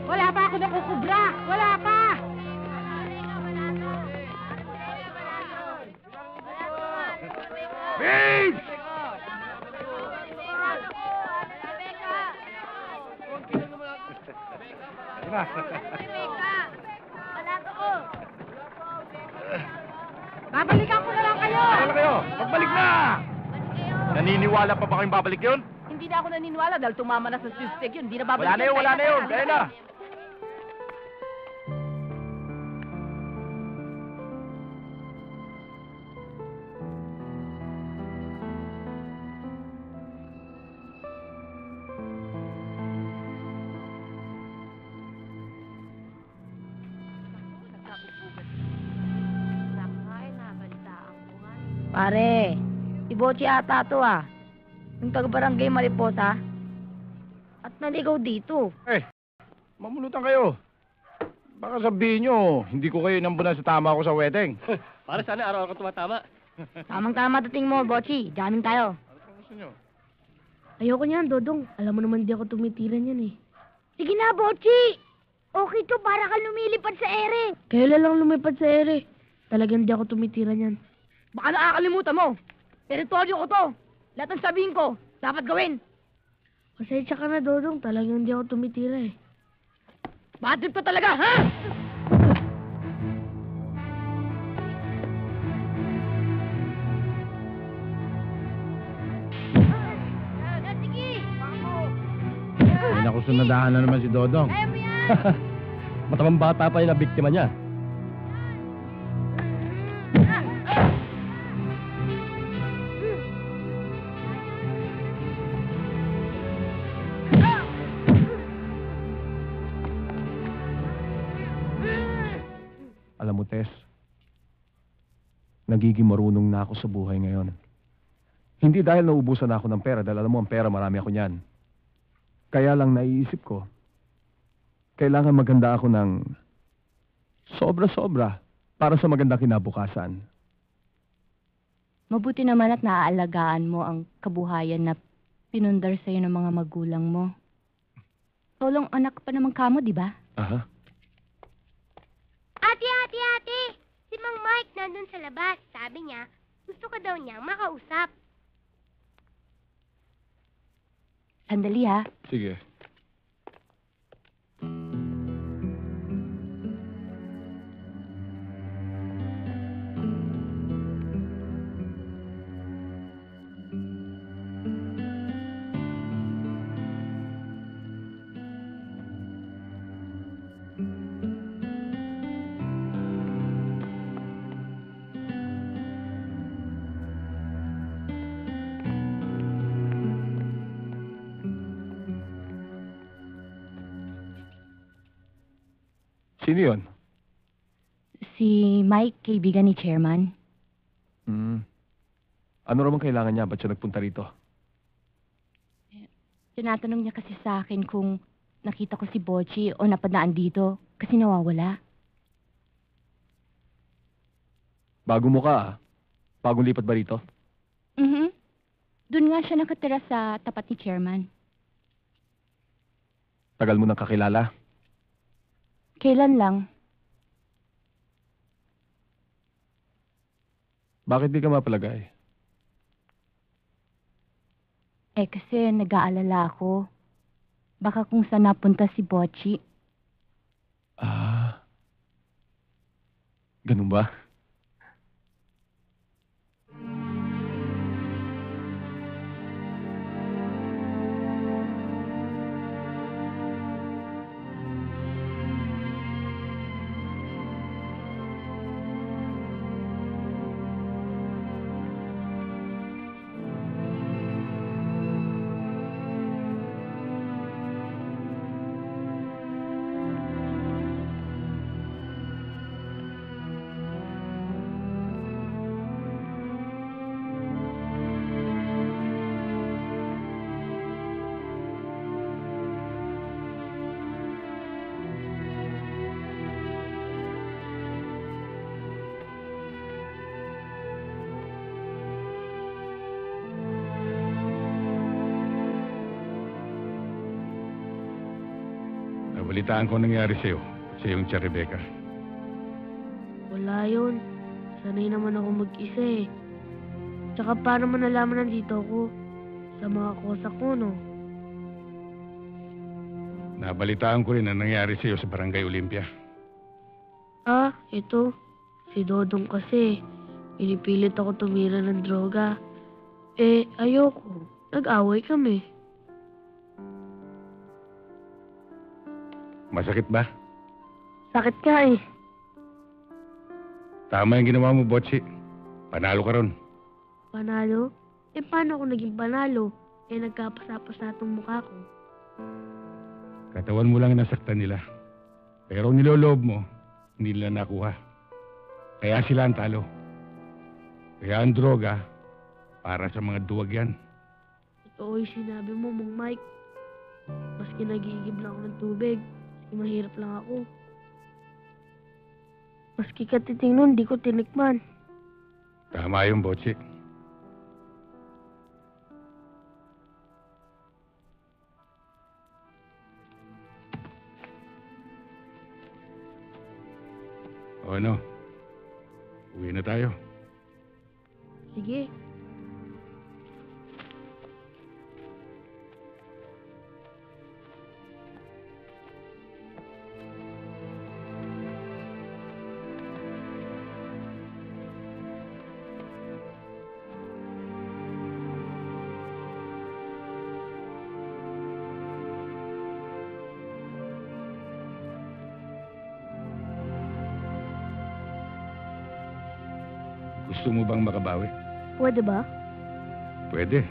Speaker 6: Wala pa ako nakukubra! Wala pa!
Speaker 13: Babes!
Speaker 6: Babalikan ko na lang kayo!
Speaker 13: Kailan kayo? Pagbalik na! Naniniwala pa ba kayong babalik yun?
Speaker 8: Hindi na ako naniniwala dahil tumama na sa suspect yun. Hindi na babalik.
Speaker 13: Wala na yun, wala na yun. Kaya na.
Speaker 2: Pare, si Bochi ata to ah. Yung taga-barangay Mariposa. At naligaw dito.
Speaker 1: Eh, mamulutan kayo. Baka sabihin nyo, hindi ko kayo inambunan sa tama ko sa wedding.
Speaker 11: Para sana araw ako tumatama.
Speaker 2: Tamang-tama dating mo, Bochi. Jamming tayo.
Speaker 1: Ano gusto nyo?
Speaker 2: Ayoko niyan, Dodong. Alam mo naman di ako tumitiran yan eh. Sige na, Bochi! Okay to, para ka lumilipad sa ere. Kailan lang lumipad sa ere? Talagang di ako tumitiran yan.
Speaker 6: Baka nakakalimutan mo! Teritoryo ko to! Lahat ng sabihin ko, dapat gawin!
Speaker 2: Pasensya ka na, Dodong. Talagang di ako tumitira eh.
Speaker 6: Bad trip ka talaga, ha?
Speaker 1: May nakusunadahan na naman si Dodong.
Speaker 11: Matamang bata pa yung nabiktima niya. Alam mo, Tess, nagiging marunong na ako sa buhay ngayon. Hindi dahil naubusan na ako ng pera, dahil alam mo, ang pera marami ako niyan. Kaya lang naiisip ko, kailangan maganda ako ng sobra-sobra para sa magandang kinabukasan.
Speaker 5: Mabuti naman at naaalagaan mo ang kabuhayan na pinundar sa'yo ng mga magulang mo. Solong anak pa naman kamo, di ba?
Speaker 11: Aha.
Speaker 9: Ate! Si Mang Mike nandun sa labas. Sabi niya, gusto ka daw niyang makausap.
Speaker 5: Sandali ha.
Speaker 11: Sige. Sino yun?
Speaker 5: Si Mike, kaibigan ni Chairman.
Speaker 11: Ano raman kailangan niya? Ba't siya nagpunta rito?
Speaker 5: Tinatanong niya kasi sa akin kung nakita ko si Bochi o napadaan dito kasi nawawala.
Speaker 11: Bago mo ka, ah. Bagong lipat ba rito?
Speaker 5: Doon nga siya nakatira sa tapat ni Chairman.
Speaker 11: Tagal mo nang kakilala?
Speaker 5: Kailan lang?
Speaker 11: Bakit di ka mapalagay?
Speaker 5: Eh kasi nag-aalala ako. Baka kung saan napunta si Bocci.
Speaker 11: Ah. Ganun ba?
Speaker 13: Nabalitaan ko ang nangyari sa'yo. Sa iyong tia Rebecca.
Speaker 2: Wala yun. Sanay naman ako mag-isa eh. Tsaka paano mo nalaman nandito ako? Sa mga kosa ko, no?
Speaker 13: Nabalitaan ko rin ang nangyari sa'yo sa Barangay Olympia.
Speaker 2: Ah, ito. Si Dodong kasi. Pinipilit ako tumira ng droga. Eh, ayoko. Nag-away kami.
Speaker 13: Masakit ba?
Speaker 2: Sakit ka eh.
Speaker 13: Tama yung ginawa mo, Bocci. Panalo ka ron.
Speaker 2: Panalo? Eh, paano ako naging panalo? Eh, nagkapasa-pasa tong mukha ko.
Speaker 13: Katawan mo lang nasaktan nila. Pero ang niloloob mo, hindi nila nakuha. Kaya sila ang talo. Kaya ang droga, para sa mga duwag yan.
Speaker 2: Totoo yung sinabi mo, Mang Mike. Maski nag-iigib lang ako ng tubig, maski mahirap lang ako. Maski katiting nun, di ko tinikman.
Speaker 13: Tama yung Bocci. O ano? Uwi na tayo.
Speaker 2: Sige.
Speaker 13: Gusto mo bang makabawi?
Speaker 2: Pwede ba?
Speaker 13: Pwede.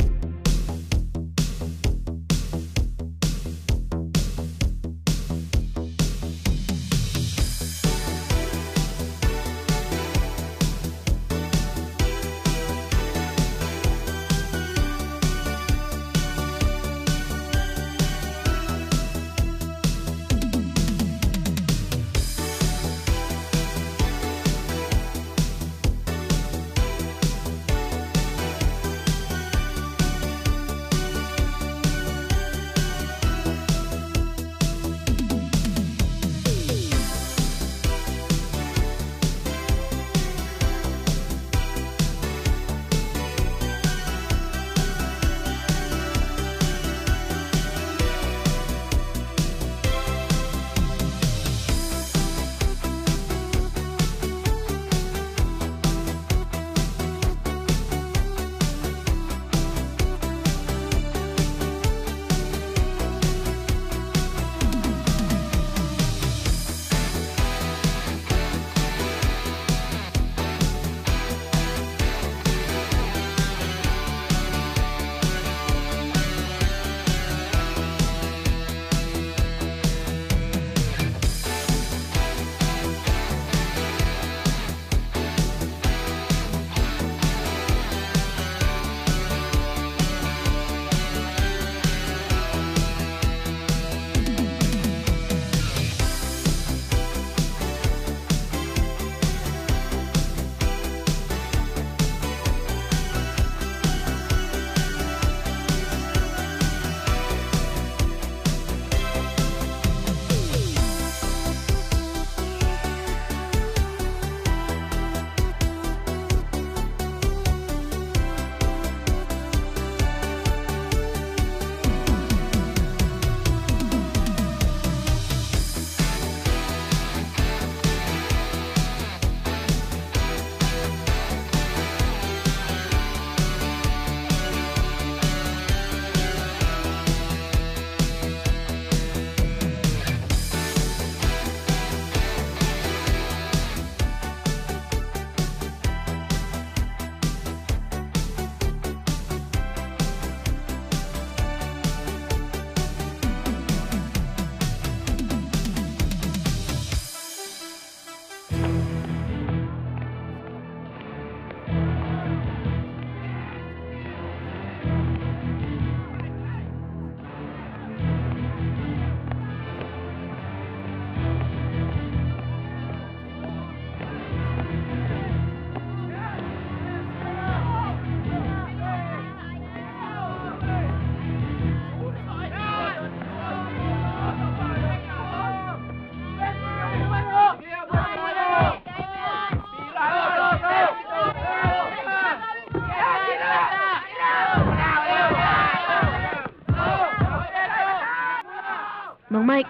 Speaker 2: Mang Mike,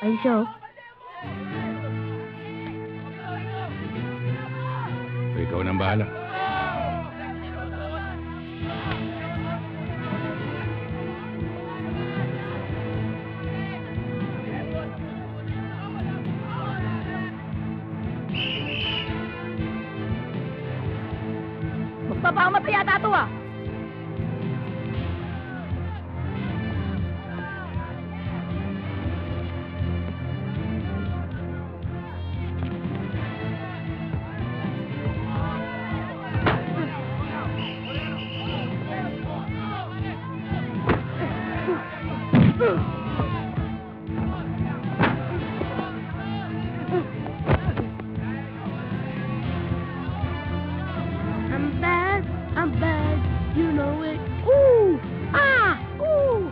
Speaker 2: ayun siya oh.
Speaker 13: Ikaw nang bahala.
Speaker 5: Magpapamatay yata ito ah.
Speaker 2: I'm bad, you know it. Ooh! Ah! Ooh!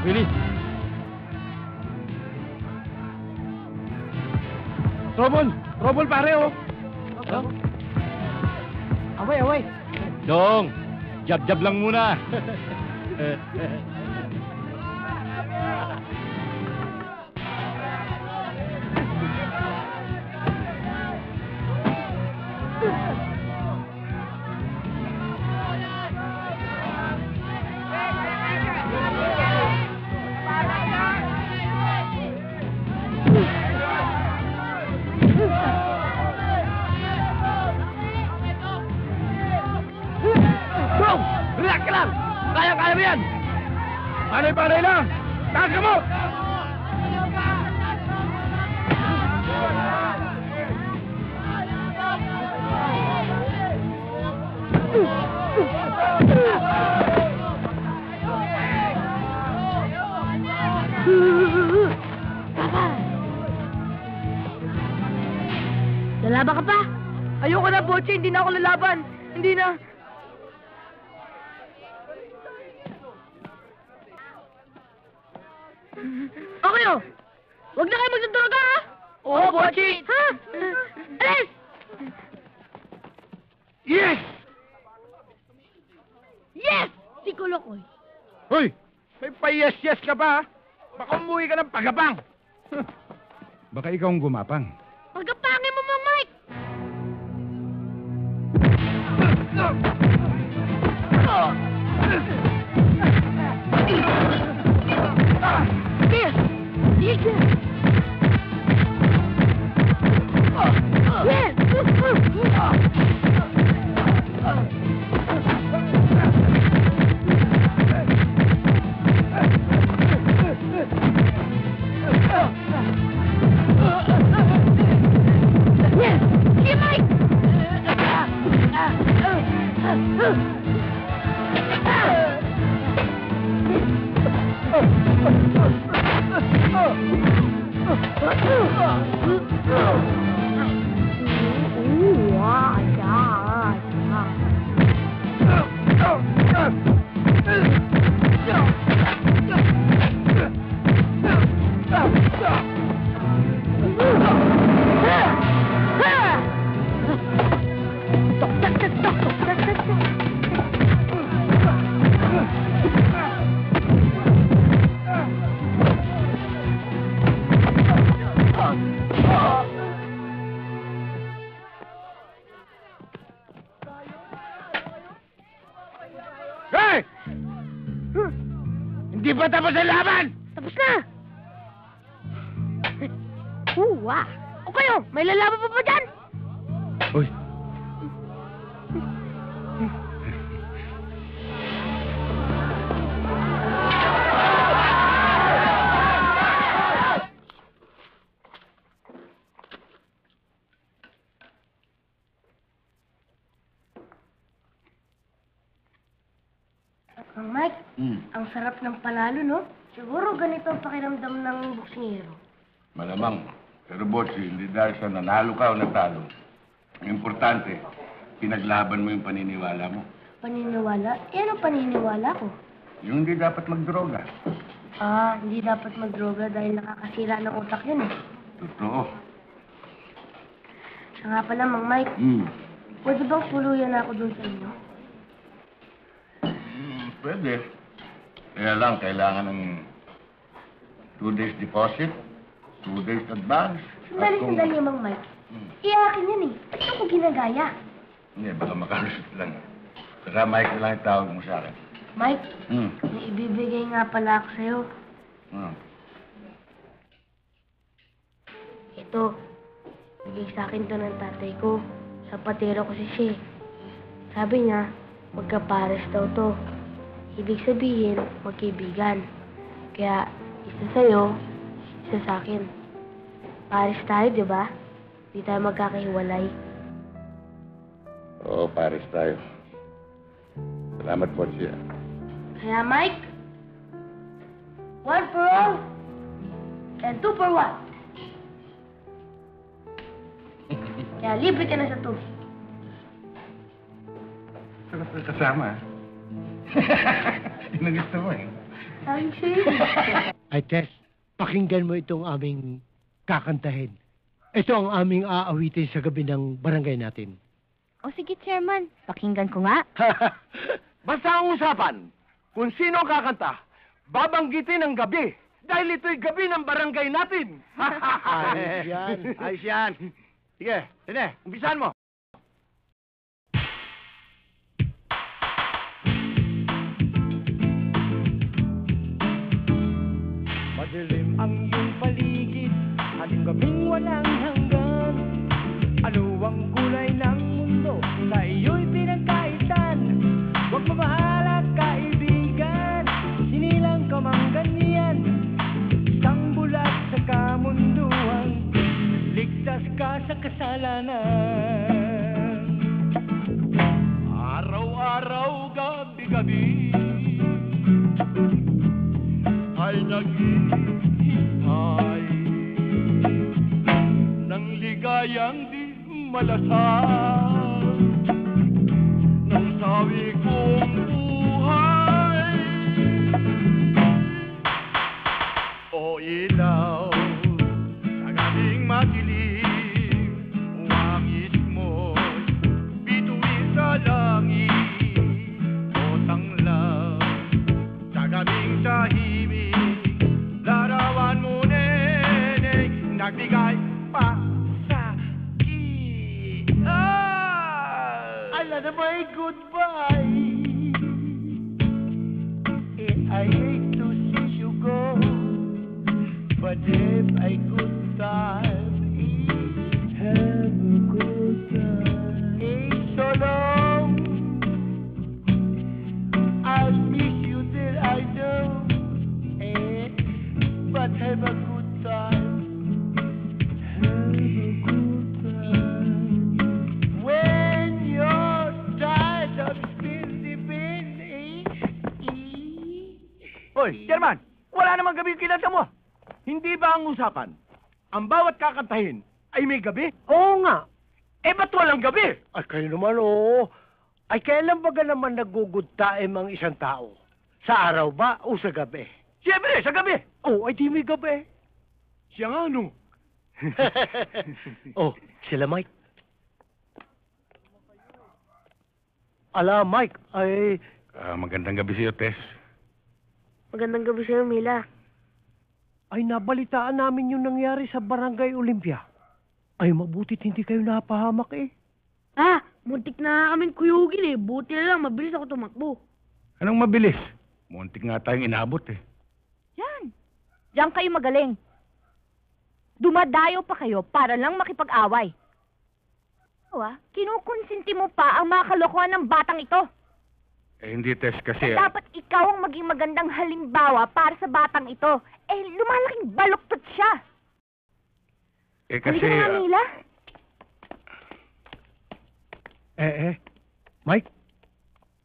Speaker 1: Willie! Trouble! Trouble pare oh!
Speaker 10: Away, away.
Speaker 1: Dong! Jab-jab lang muna! Bro! Relax ka lang! Kaya-kaya mo yan! Panay-panay lang! Taas ka mo!
Speaker 2: Lalaban ka pa? Ayoko na, Botche. Hindi na ako lalaban. Hindi na. Okay, oh. Huwag na kayo magdadroga, ha? Oo, Botche. Ha? Alis!
Speaker 1: Yes!
Speaker 2: Yes! Si Kolokoy.
Speaker 1: Hoy! May pa-yes-yes ka pa ha? Baka umuwi ka ng pagabang!
Speaker 13: Baka ikaw ang gumapang.
Speaker 2: Pagkapangin mo, Mang Mike! Yes! Yes! Yes! Yes! Si Mike!
Speaker 1: Hey! Hindi pa tapos ang laban!
Speaker 2: Tapos na! Wow! O kayo, may lalaban pa ba dyan?
Speaker 13: Uy,
Speaker 2: Mang Mike, ang sarap ng panalo, no? Siguro ganito ang pakiramdam ng boksingero.
Speaker 14: Malamang. Pero Botsi, hindi dahil sa nanalo ka o natalo. Ang importante, pinaglaban mo yung paniniwala mo.
Speaker 2: Paniniwala? Eh, ano paniniwala ko?
Speaker 14: Yung hindi dapat magdroga.
Speaker 2: Ah, hindi dapat magdroga dahil nakakasira ng utak yun, eh.
Speaker 14: Totoo.
Speaker 2: Siya nga pala, Mang Mike,
Speaker 9: Pwede bang tuluyan ako doon sa inyo?
Speaker 14: Pwede. Kaya lang, kailangan ng 2 days deposit, 2 days advance.
Speaker 9: Sandali, Mang Mike. Iyakin yan eh. At saan ko ginagaya?
Speaker 14: Hindi, baka makalusot lang. Saka Mike na lang itawag mo sa akin.
Speaker 9: Mike, may ibibigay nga pala ako sa'yo. Ito, bigay sa akin to ng tatay ko. Sa patero ko si Shea. Sabi niya, magkapares daw to. Ibig sabihin, magkaibigan. Kaya, isa sa'yo, isa sa akin. Pares tayo, di ba? Di tayo magkakahiwalay.
Speaker 14: Oo, pares tayo. Salamat po siya.
Speaker 9: Kaya, Mike, 1 for all, and 2 for 1. Kaya libre ka na sa tubig.
Speaker 14: Sarap ka kasama. Yun ang gusto mo eh.
Speaker 9: Sabi siya.
Speaker 3: Ay, Tess, pakinggan mo itong aming kakantahin. Ito ang aming aawitin sa gabi ng barangay natin.
Speaker 5: O sige, Chairman. Pakinggan ko nga.
Speaker 10: Basta ang usapan, kung sino ang kakanta, babanggitin ang gabi. Dahil ito'y gabi ng barangay natin.
Speaker 3: Ayos yan.
Speaker 10: Ayos yan. Sige, Rene, umpisahan mo.
Speaker 15: Madilim ang iyong paligid, ating gabing walang hanggan. Ano ang kulay ng mundo na iyo'y pinagkaitan? Huwag mabahala, kaibigan, sinilang ka mang ganyan. Isang bulat sa kamunduan, ligtas ka sa kasalanan. Araw-araw, gabi-gabi ay naghihintay ng ligayang di malasang ng sawi kong buhay. O ilaw sa gabing madilim, wangis mo'y bituin sa langit. O tanglaw sa gabing tahimik, larawan mo, neneng, nagbigay pa sa akin. Ala na may goodbye, and I hate to see you go, but if I could time, have a good time. Ain't so long, I'll miss you till I know, but have a good time. Have a good time. When you're tired of spinning,
Speaker 10: Hoy, Chairman, wala namang gabi yung kinanta mo. Hindi ba ang usapan, ang bawat kakantahin ay may gabi? Oo nga. Eh, ba't walang gabi?
Speaker 3: Ay, kayo naman, oo. Ay, kailan ba naman nag-good time ang isang tao? Sa araw ba o sa gabi?
Speaker 10: Siyempre, sa gabi.
Speaker 3: Oh, ay di may gabi.
Speaker 10: Siya nga, no?
Speaker 3: Oh, sila Mike. Ala, Mike, ay...
Speaker 13: Magandang gabi sa'yo, Tess.
Speaker 9: Magandang gabi sa'yo, Mila.
Speaker 3: Ay, nabalitaan namin yung nangyari sa Barangay Olympia. Ay, mabutit hindi kayo napahamak eh.
Speaker 2: Ah, muntik na kaming kuyugin eh. Buti na lang, mabilis ako tumakbo.
Speaker 13: Anong mabilis? Muntik nga tayong inabot eh.
Speaker 5: Yan. Diyan kayo magaling. Dumadayo pa kayo para lang makipag-away. Kinukonsinti mo pa ang mga kalokohan ng batang ito.
Speaker 13: Eh, hindi, Tess, kasi...
Speaker 5: Dapat ikaw ang maging magandang halimbawa para sa batang ito. Eh, lumalaking baluktot siya.
Speaker 13: Eh, kasi...
Speaker 5: Halika na nga, Mila.
Speaker 3: Mike,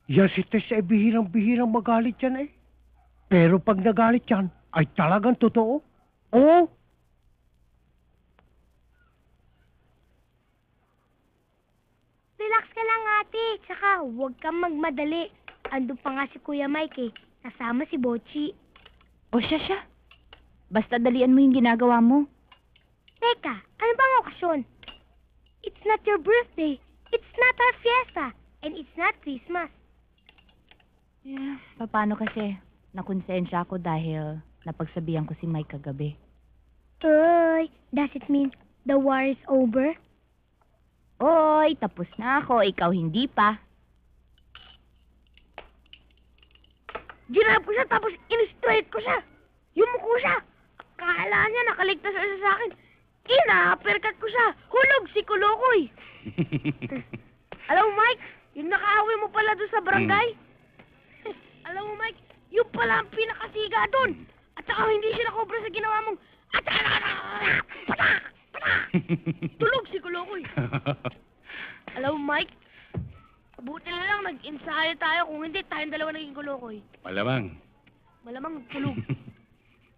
Speaker 3: yan si Tess ay bihirang-bihirang magalit yan eh. Pero pag nagalit yan, ay talagang totoo. Oo.
Speaker 9: Relax ka lang, ate. Tsaka, huwag kang magmadali. Ando pa nga si Kuya Mike eh. Kasama si Bochi.
Speaker 5: O siya. Basta dalian mo yung ginagawa mo.
Speaker 9: Teka, ano bang okasyon? It's not your birthday. It's not our fiesta, and it's not Christmas.
Speaker 5: Yeah, paano kasi? Nakonsensya ako dahil napagsabihan ko si Mike kagabi.
Speaker 9: Oy, does it mean the war is over?
Speaker 5: Oy, tapos na ako. Ikaw hindi pa.
Speaker 2: Ginab ko siya tapos in-straight ko siya. Yumuko siya. Akala niya nakaligtas siya sa akin. Ina-uppercut ko siya. Hulog si Kulokoy. Alam mo, Mike, yung nakaaway mo pala doon sa barangay. Alam mo, Mike, yung pala ang pinakasiga doon. At saka hindi siya nakobra sa ginawa mong at saka patak! Tulog si Kulokoy. Alam mo, Mike, buti na lang nag-ensayo tayo. Kung hindi, tayong dalawa naging Kulokoy.
Speaker 13: Malamang.
Speaker 2: Malamang tulog.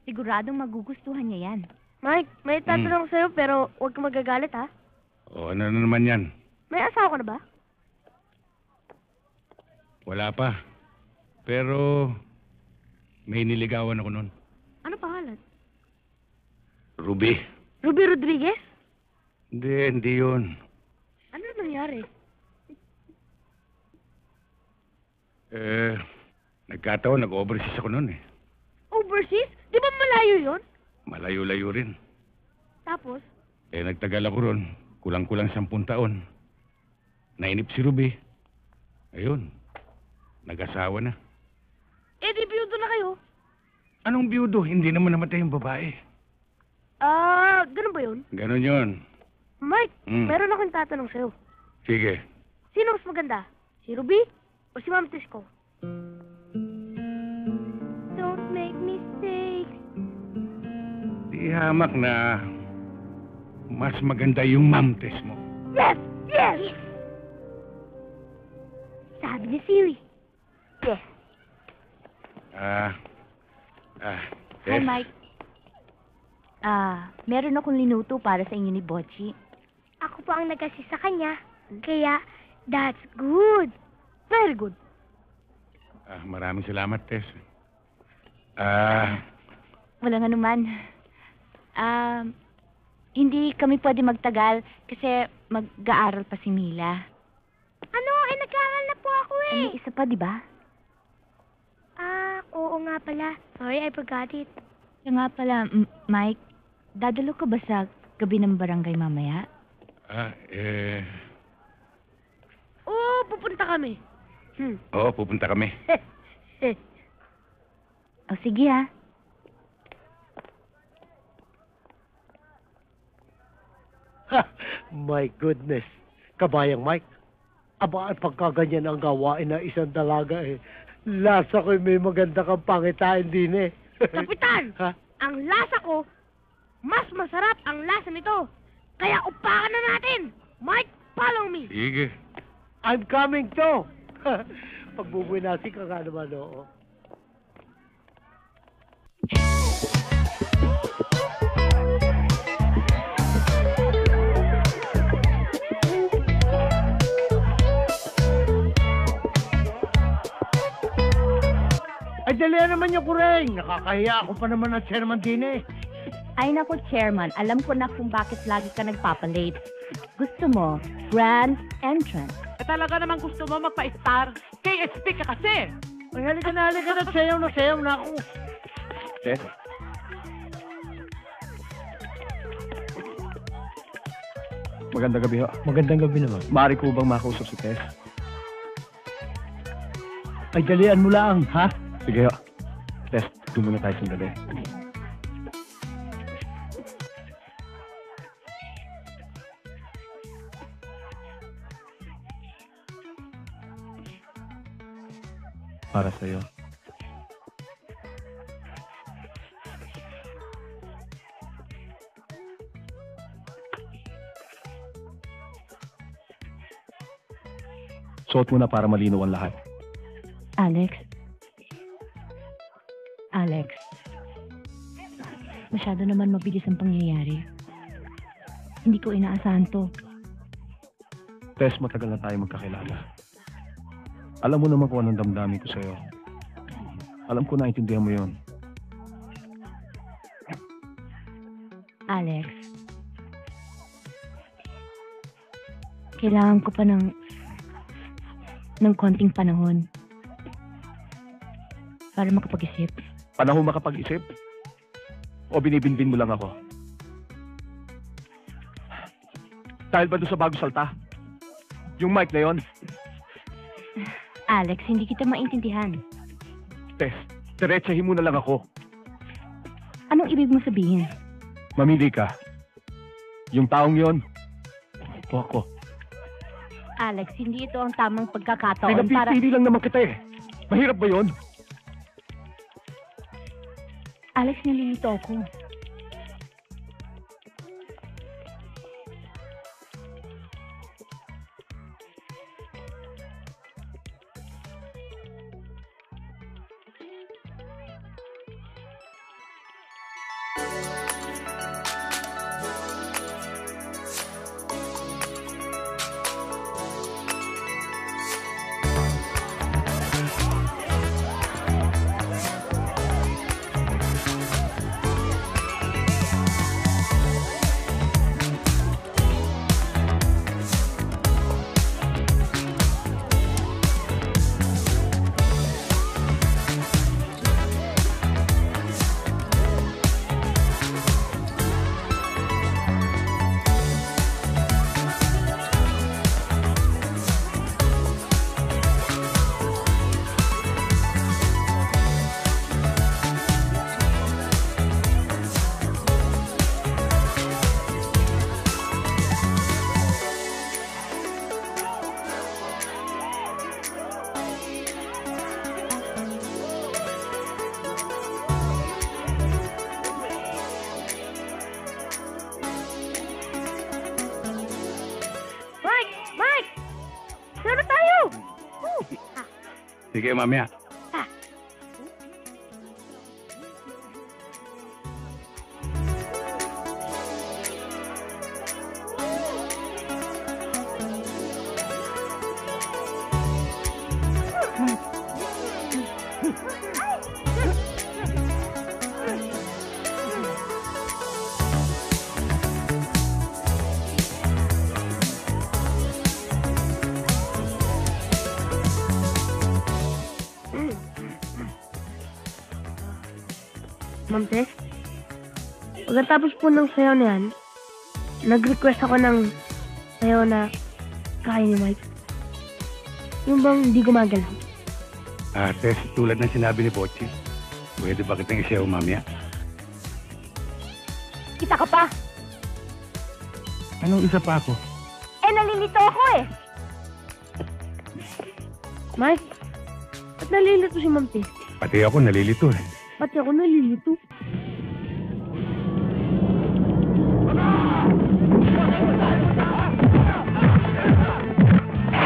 Speaker 5: Siguradong magugustuhan niya yan.
Speaker 2: Mike, may tatanong sa'yo pero huwag kang magagalit, ha?
Speaker 13: O, ano na naman yan?
Speaker 2: May asawa ka na ba?
Speaker 13: Wala pa. Pero, may niligawan ako nun.
Speaker 2: Ano pangalan?
Speaker 13: Ruby.
Speaker 2: Ruby Rodriguez?
Speaker 13: Hindi yun.
Speaker 2: Ano nangyari?
Speaker 13: Nagkataon, nag-overseas ako nun eh.
Speaker 2: Overseas? Di ba malayo yun?
Speaker 13: Malayo-layo rin.
Speaker 2: Tapos?
Speaker 13: Nagtagal ako ron. Kulang-kulang 10 taon. Nainip si Ruby. Ayun. Nag-asawa na.
Speaker 2: Di biyudo na kayo?
Speaker 13: Anong biyudo? Hindi naman namatay yung babae.
Speaker 2: Ganun ba yun?
Speaker 13: Ganon yun.
Speaker 2: Mike, meron akong tatanong sa'yo.
Speaker 13: Sige.
Speaker 2: Sino mas maganda? Si Ruby o si Ma'am Tisco?
Speaker 9: Don't make mistakes.
Speaker 13: Di hamak na mas maganda yung mamtes mo.
Speaker 2: Yes! Yes!
Speaker 9: Sabi ni Siri.
Speaker 2: Yes.
Speaker 5: Hi,
Speaker 13: Tess.
Speaker 5: Mike. Meron akong linuto para sa inyo ni Bocci.
Speaker 9: Ako po ang nag-assist sa kanya. Kaya, that's good.
Speaker 2: Very good.
Speaker 13: Maraming salamat, Tess.
Speaker 5: Walang anuman. Hindi kami pwede magtagal kasi mag-aaral pa si Mila.
Speaker 9: Ano? Nag-aaral na po ako eh.
Speaker 5: May isa pa, di ba?
Speaker 9: Oo nga pala. Sorry, I forgot it.
Speaker 5: Kaya nga pala, Mike, dadalo ka ba sa gabi ng barangay mamaya?
Speaker 2: Oo, pupunta kami.
Speaker 13: Oo, pupunta kami.
Speaker 5: O sige ha.
Speaker 3: My goodness. Kabayang Mike. Aba, pagkaganyan ang gawain ng isang dalaga eh. Lasa ko may maganda kang pangitain din eh.
Speaker 2: Kapitan!
Speaker 3: Ha?
Speaker 2: Ang lasa ko, mas masarap ang lasa nito. Kaya upakan na natin. Mike, follow me.
Speaker 13: Sige.
Speaker 3: I'm coming too. Pagbubuinasi ka nga naman, oo. Ay, dali naman yung kureng. Nakakahiya ako pa naman ng chairman din eh.
Speaker 5: Ay nako, Chairman. Alam ko na kung bakit lagi ka nagpapalate. Gusto mo, grand entrance.
Speaker 8: Talaga naman gusto mo magpa-star. KSP ka kasi.
Speaker 3: Ay, halika na. Sayaw na ako.
Speaker 11: Tess? Magandang gabi ho.
Speaker 3: Magandang gabi naman.
Speaker 11: Maaari ko bang makausap si Tess?
Speaker 3: Ay, dalian mo lang, ha?
Speaker 11: Sige ho. Tess, doon muna tayo sandali. Para sa'yo. Suot mo na para malinaw ang lahat.
Speaker 5: Alex, masyado naman mabilis ang pangyayari. Hindi ko inaasahan to.
Speaker 11: Tess, matagal na tayo magkakilala. Alam mo naman kung anong damdamin ko sa'yo. Alam ko naintindihan mo yon.
Speaker 5: Alex, kailangan ko pa ng konting panahon para makapag-isip.
Speaker 11: Panahon makapag-isip? O binibinbin mo lang ako? Dahil ba doon sa bago salta? Yung mic na yon?
Speaker 5: Alex, hindi kita maintindihan.
Speaker 11: Tess, diretsahin mo na lang ako.
Speaker 5: Anong ibig mo sabihin?
Speaker 11: Mamili ka. Yung taong yon, o ako.
Speaker 5: Alex, hindi ito ang tamang pagkakataon para...
Speaker 11: Pinapipili lang naman kita eh. Mahirap ba yon?
Speaker 5: Alex, nalilito ako.
Speaker 13: Sige, mamaya.
Speaker 9: Ma'am Tess, pagkatapos po ng sayaw na yan, nag-request ako ng sayaw na kaya ni Mike. Yung bang hindi gumagalaw.
Speaker 13: Tess, tulad ng sinabi ni Pochi, pwede ba kitang isayaw mamaya?
Speaker 5: Kita ka pa!
Speaker 13: Anong isa pa ako?
Speaker 5: Nalilito ako eh!
Speaker 9: Mike, ba't nalilito si Ma'am Tess?
Speaker 13: Pati ako nalilito eh.
Speaker 9: Pati ako nalilito.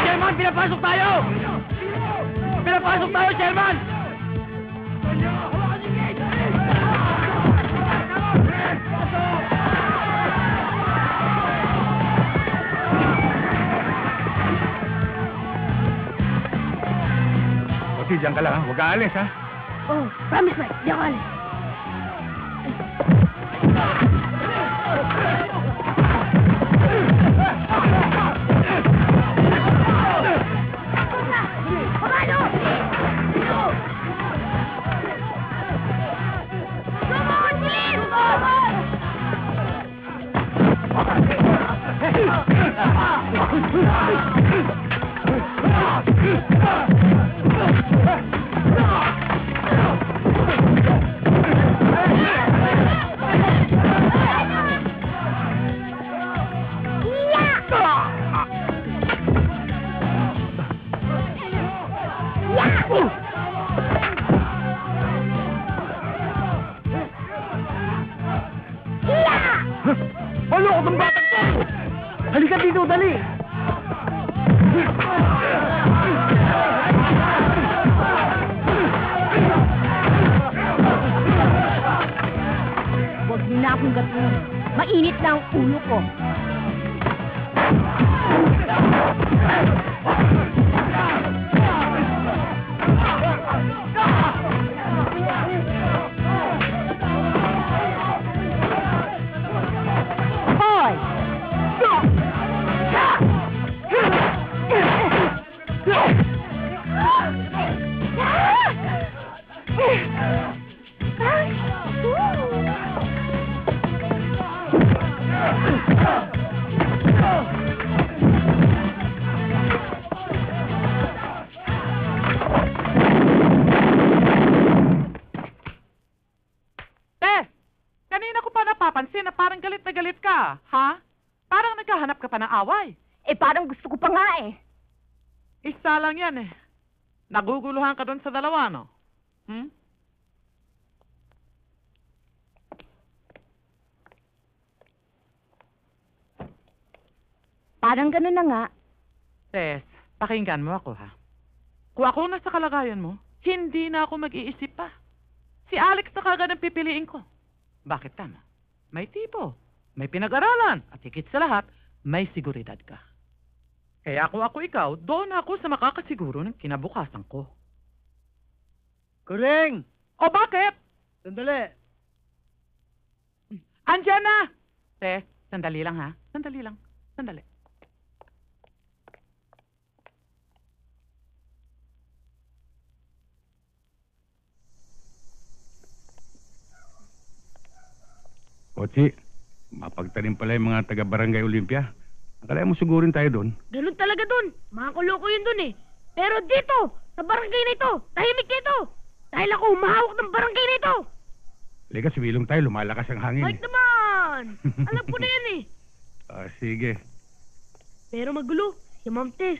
Speaker 15: Sherman, pinapasok tayo! Pinapasok tayo, Sherman!
Speaker 13: Pochi, diyan ka lang ha. Huwag ka alis ha.
Speaker 9: Oh, promise, Mike. Di ako alis.
Speaker 15: Ano ko itong batang to? Halika dito, dali!
Speaker 5: Huwag niyo na akong gatuin. Mainit na ang ulo ko. Hoy!
Speaker 8: galit ka, ha? Parang naghahanap ka pa ng away.
Speaker 6: Parang gusto ko pa nga eh.
Speaker 8: Isa lang yan eh. Naguguluhan ka doon sa dalawa, no?
Speaker 6: Parang ganun na nga.
Speaker 8: Tess, pakinggan mo ako, ha? Kung ako nasa kalagayan mo, hindi na ako mag-iisip pa. Si Alex na kagad ang pipiliin ko. Bakit tama? May tipo, may pinag-aralan, at higit sa lahat, may seguridad ka. Kaya kung ako ikaw, doon ako sa makakasiguro ng kinabukasan ko.
Speaker 10: Kuring!
Speaker 8: O bakit?
Speaker 10: Sandali.
Speaker 8: Andiyan na! Tess, sandali lang ha. Sandali lang. Sandali.
Speaker 13: Ochi, mapagtanim pala yung mga taga-Barangay Olympia. Akala mo sigurin tayo doon.
Speaker 2: Ganun talaga dun. Mga kuloko yun dun eh. Pero dito, sa barangay na ito, tahimik dito. Dahil ako humahawak ng barangay na ito.
Speaker 13: Halika, sibilong tayo. Lumalakas ang hangin.
Speaker 2: Mike naman! Alam ko na yan eh.
Speaker 13: Sige.
Speaker 2: Pero magulo, si Ma'am Tess.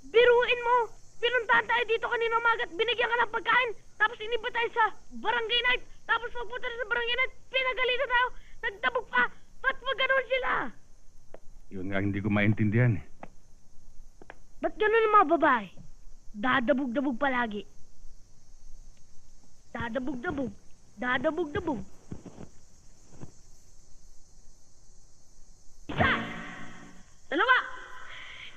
Speaker 2: Biruin mo! Pinuntahan tayo dito kanina umaga at binigyan ka ng pagkain. Tapos iniba tayo sa barangay night. Tapos magpunta na sa barangay night, pinagalitan tayo. Nagtabog pa. Ba't mo ganun sila?
Speaker 13: Yun nga hindi ko maintindihan.
Speaker 2: Ba't ganun ang mga babae? Dadabog-dabog palagi. Dadabog-dabog. Dadabog-dabog. Isa! Dalawa!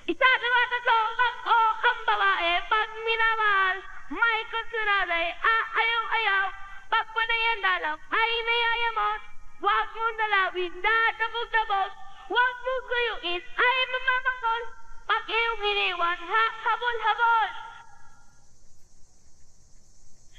Speaker 2: Isa, dalawa, tatlo, ako ang babae. Pag minamahal, may konsunaday, ayaw-ayaw. Pag panayan dalang, ay nayayamot. Huwag mong dalawin, dadabog-dabog. Huwag mong guyuin, ay mamamangol. Pag iyong iniwan, habol-habol.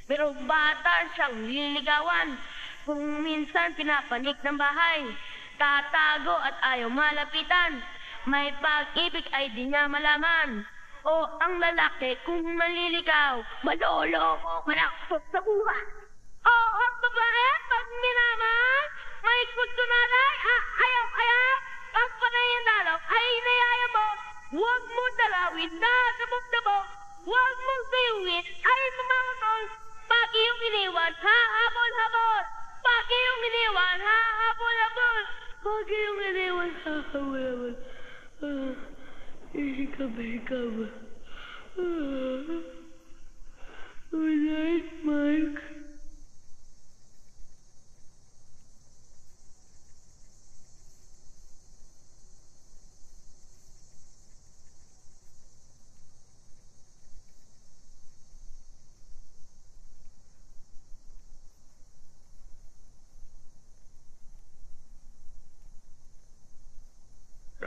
Speaker 2: Merong bata siyang liligawan. Kung minsan pinapanik ng bahay, tatago at ayaw malapitan. May pag-ibig ay di niya malaman. O ang lalaki kung maliligaw, maloloko malakot sa buhay. O ang babae pag minamahal, may kustunaray, ayaw-ayaw. Ang panayan dalaw ay nayayabot. Huwag mo dalawin na dabog-dabog. Huwag mong gayuin ay mamamangol. Pag iyong iniwan, hahabol-habol. Pag iyong iniwan, hahabol-habol. Pag iyong iniwan, hahabol-habol. Hikab-hikab. Good night, Mike.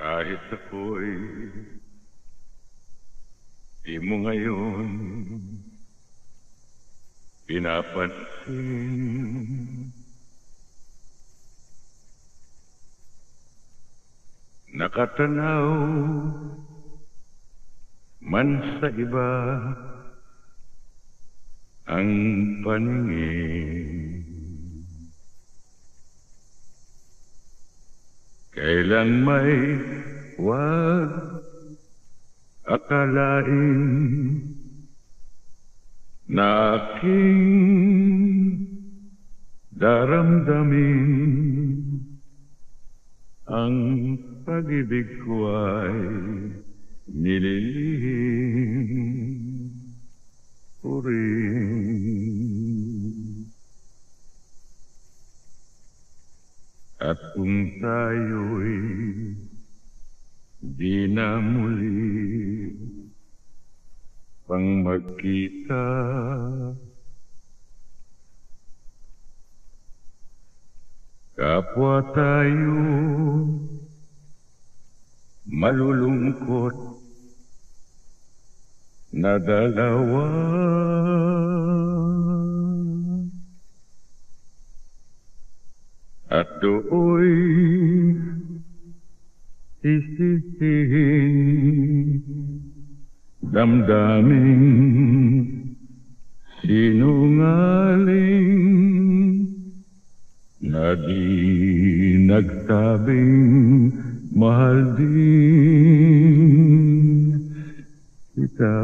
Speaker 14: Kahit ako'y di mo ngayon pinapansin, nakatanaw man sa iba ang paningin. Kailan may wag akalain na aking daramdamin ang pag-ibig ko ay nililihim ko rin. At kung tayo'y di na muli pang magkita, kapwa tayo malulungkot na dalawa. At do'y sisihin damdaming sinungaling na di nagsabing mahal din kita.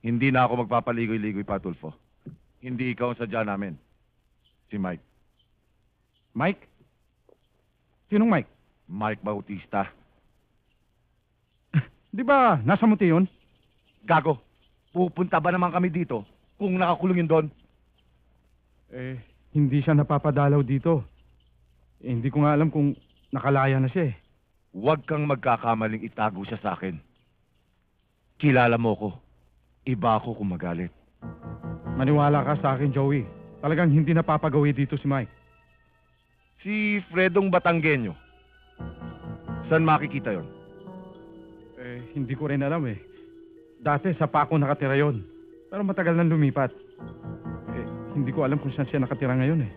Speaker 1: Hindi na ako magpapaligoy-ligoy pa, Tulfo. Hindi ikaw ang sadya namin. Si Mike.
Speaker 11: Mike? Sinong Mike?
Speaker 1: Mike Bautista.
Speaker 11: Di ba nasa muti yun?
Speaker 1: Gago, pupunta ba naman kami dito kung nakakulong yun doon?
Speaker 11: Eh, hindi siya napapadalaw dito. Eh, hindi ko nga alam kung nakalaya na siya eh.
Speaker 1: Huwag kang magkakamaling itago siya sa akin. Kilala mo ko. Iba ako kung magalit.
Speaker 11: Maniwala ka sa akin, Joey. Talagang hindi napapagawi dito si Mike.
Speaker 1: Si Fredong Batanggenyo. Saan makikita yon?
Speaker 11: Eh, hindi ko rin alam eh. Dati sa Paco nakatira yon. Pero matagal nang lumipat. Eh, hindi ko alam kung saan siya nakatira ngayon eh.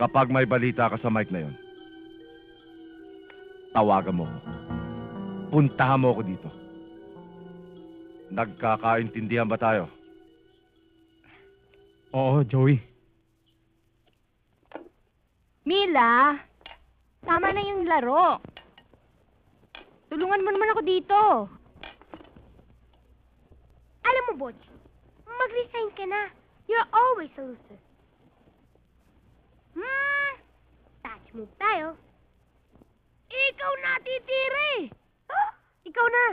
Speaker 1: Kapag may balita ka sa Mike na yon, tawagan mo ko. Puntahan mo ako dito. Nagkakaintindihan ba tayo?
Speaker 11: Oo, Joey.
Speaker 5: Mila, tama na yung laro. Tulungan mo naman ako dito.
Speaker 9: Alam mo, Butch, mag-resign ka na. You're always a loser. Touch move tayo. Ikaw na, titiri! Ikaw na.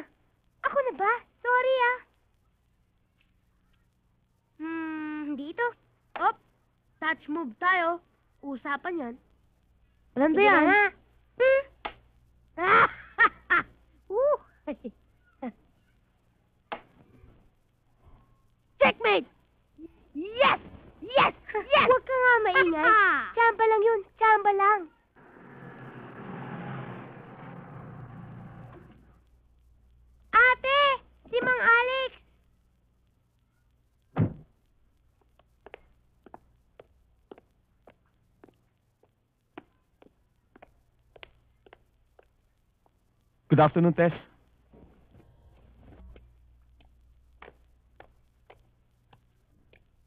Speaker 9: Ako na ba? Sorry, ah. Hindi ito. Op, touch move tayo. Usapan yan.
Speaker 5: Walang ba
Speaker 9: Sige
Speaker 5: yan?
Speaker 9: na. Checkmate! Yes! Yes! Yes! Huwag ka nga maingay. Tsamba lang yun. Tsamba lang. Ate! Si Mang Alex!
Speaker 11: Good afternoon, Tess.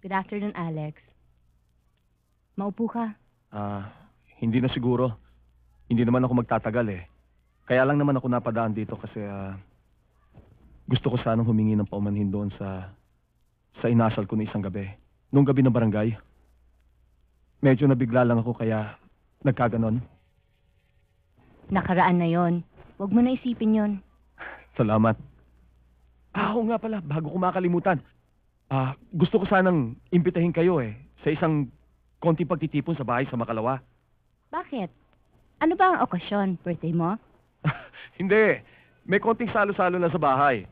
Speaker 5: Good afternoon, Alex. Maupo ka.
Speaker 11: Hindi na siguro. Hindi naman ako magtatagal eh. Kaya lang naman ako napadaan dito kasi gusto ko sanang humingi ng paumanhin doon sa inasal ko na isang gabi. Nung gabi na barangay. Medyo nabigla lang ako kaya nagkaganon.
Speaker 5: Nakaraan na yon. Huwag mo na isipin yon.
Speaker 11: Salamat. Oo nga pala, bago ko makalimutan. Gusto ko sanang imbitahin kayo sa isang konting pagtitipon sa bahay sa Makalawa.
Speaker 5: Bakit? Ano ba ang okasyon? Birthday mo?
Speaker 11: Hindi. May konting salo-salo na sa bahay.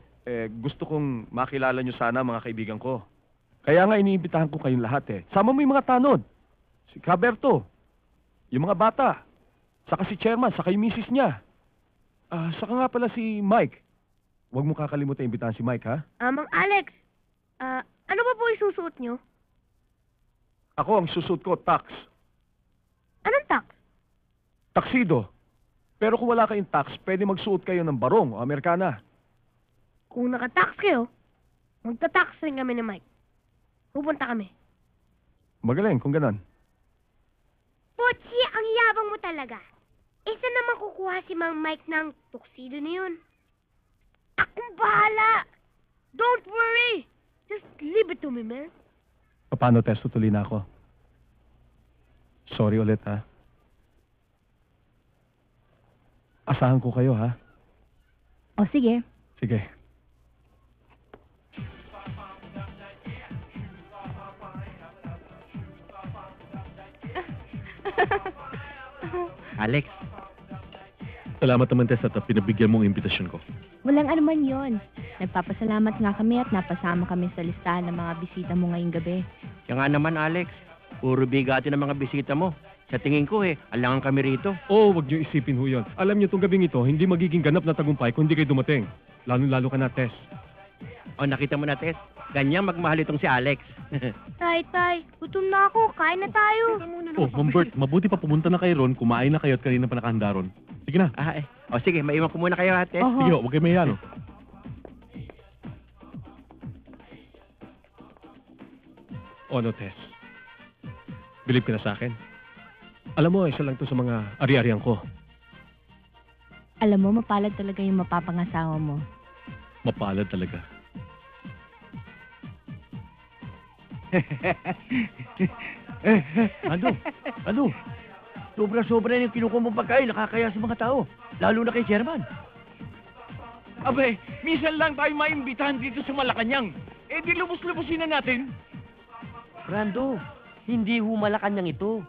Speaker 11: Gusto kong makilala nyo sana mga kaibigan ko. Kaya nga iniimbitahan ko kayong lahat Sama mo yung mga tanod. Si Caberto. Yung mga bata. Saka si Chairman, saka yung misis niya. Saka nga pala si Mike. Huwag mo kakalimutan imbitahan si Mike, ha?
Speaker 9: Mang Alex, ano ba po isusuot nyo?
Speaker 11: Ako ang susuot ko, tax.
Speaker 9: Anong tax?
Speaker 11: Taksido. Pero kung wala kayong tax, pwede magsuot kayo ng barong o Amerikana.
Speaker 9: Kung nakatax kayo, magtatax rin kami ni Mike. Pupunta kami.
Speaker 11: Magaling kung ganon.
Speaker 9: Pochi, ang yabang mo talaga. Isa naman kukuha si Mang Mike ng tuxedo na yun. Akong bahala. Don't worry. Just leave it to me, man.
Speaker 11: Paano, Tess? Tutuloy na ako. Sorry ulit, ha? Asahan ko kayo, ha?
Speaker 5: O sige.
Speaker 11: Sige.
Speaker 4: Alex,
Speaker 11: Salamat naman, Tess, at pinabigyan mong imbitasyon ko.
Speaker 5: Walang anuman yon. Nagpapasalamat nga kami at napasama kami sa listahan ng mga bisita mo ngayong gabi.
Speaker 4: siya nga naman Alex, puro bigati ng mga bisita mo. Sa tingin ko alangan kami rito.
Speaker 11: Oo, wag niyo isipin ho yun. Alam niyo, itong gabing ito, hindi magiging ganap na tagumpay kung hindi kayo dumating. Lalo-lalo ka na, Tess.
Speaker 4: O nakita mo na Tess, ganyan magmahal itong si Alex.
Speaker 9: Tay, gutom na ako. Kain na tayo.
Speaker 11: Oh, Ma'am Bert, mabuti pa pumunta na kayo ron, kumain na kayo at kanina pa nakahanda ron. Sige na.
Speaker 4: O sige, maiwan ko muna kayo ate.
Speaker 11: Sige ho, huwag kayo mahiya, no? O ano, Tess? Believe ka na sa akin? Alam mo, isa lang to sa mga ari-arian ko.
Speaker 5: Alam mo, mapalad talaga yung mapapangasawa mo.
Speaker 11: Mapalad talaga.
Speaker 10: Ano? Sobra-sobra yung kinukuha mong pagkain, nakakaya sa mga tao. Lalo na kay Chairman.
Speaker 1: Abay, minsan lang tayo maimbitahan dito sa Malacanang. Eh di lubos-lubosin na natin.
Speaker 10: Brando, hindi ho Malacanang ito.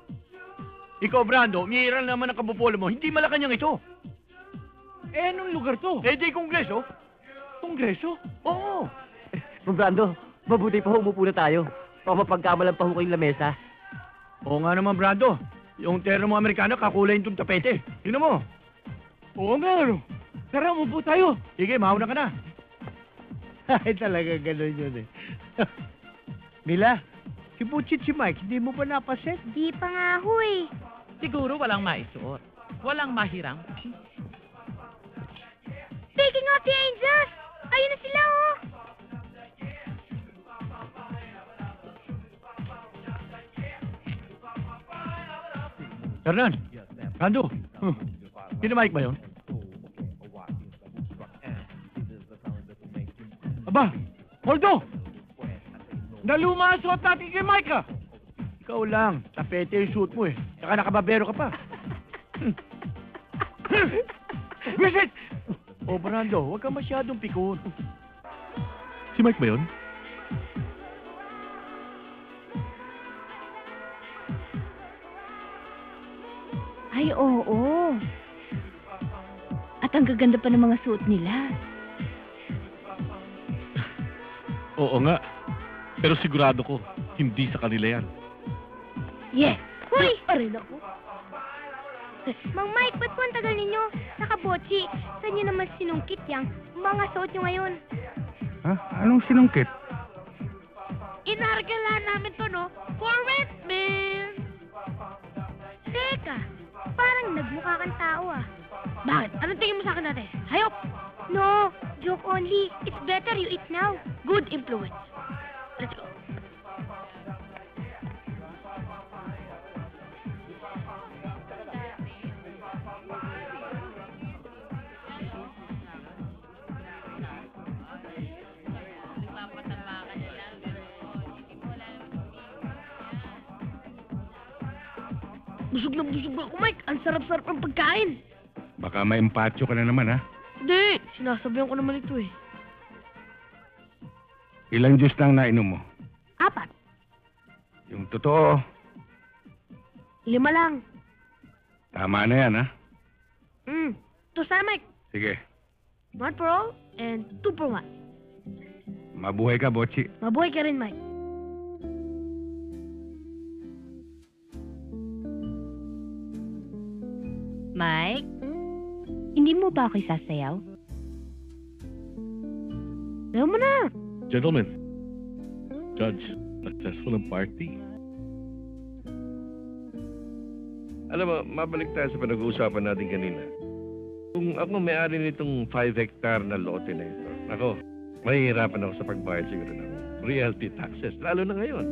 Speaker 1: Ikaw, Brando, umiiral naman ang kabupolo mo. Hindi Malacanang ito. Eh, anong lugar to? Eh, di Kongreso. Kongreso? Oo.
Speaker 10: Brando, mabuti pa ho umupo na tayo. Baka mapagkamalan pa ho kayong lamesa.
Speaker 1: Oo nga naman, Brando. Yung terno mo Amerikano, kakulay yung tapete. Tingnan mo. Oo nga, ano. Tara, umupo tayo. Sige, mauna ka na.
Speaker 10: Ay, talaga gano'n yun eh. Mila, si Butchit si Mike, hindi mo ba napaset?
Speaker 9: Di pa nga ako eh.
Speaker 8: Siguro walang maisuot. Walang mahirang.
Speaker 9: Speaking of the angels, ayun na sila oh.
Speaker 1: Hernan, Brando. Sino Mike ba yun? Aba, Holdo! Nalumasot natin kay Mike ah! Ikaw lang, tapete yung suit mo eh. Saka nakababero ka pa. Visit! Oh, Brando, huwag ka masyadong pikon. Si Mike ba yun?
Speaker 5: Ay, oo. At ang gaganda pa ng mga suot nila.
Speaker 11: Oo nga. Pero sigurado ko, hindi sa kanila yan.
Speaker 9: Yeah. Hoy! Parin ako. Mang Mike, ba't po ang tagal ninyo? Nakabotsi, saan nyo naman sinungkit yang mga suot nyo ngayon?
Speaker 13: Ha? Anong sinungkit?
Speaker 9: Inargala namin to, no? For rent, man! Teka, parang nagmukha kang tao, ah. Bakit? Anong tingin mo sa akin natin? Hayop! No, joke only. It's better you eat now. Good influence. Let's go. Busog na ako, Mike. Ang sarap-sarap ng pagkain.
Speaker 13: Baka may empatyo ka na naman, ha?
Speaker 9: Hindi, sinasabihan ko naman ito eh.
Speaker 13: Ilang juice lang nainom mo?
Speaker 9: 4.
Speaker 13: Yung totoo,
Speaker 9: 5 lang.
Speaker 13: tama na yan, ha?
Speaker 9: To sana, Mike.
Speaker 13: Sige,
Speaker 9: 1 for all and 2 for 1.
Speaker 13: mabuhay ka, Botchi.
Speaker 9: Mabuhay ka rin, Mike.
Speaker 5: Mike, hindi mo ba ako isasayaw?
Speaker 9: Ayaw mo na.
Speaker 11: Gentlemen, Judge, successful ang party.
Speaker 14: Alam mo, mabalik tayo sa pinag-uusapan natin kanina. Kung ako may-ari nitong 5 hectare na lote na ito, ako, mahihirapan ako sa pagbayad siguro ng realty taxes, lalo na ngayon.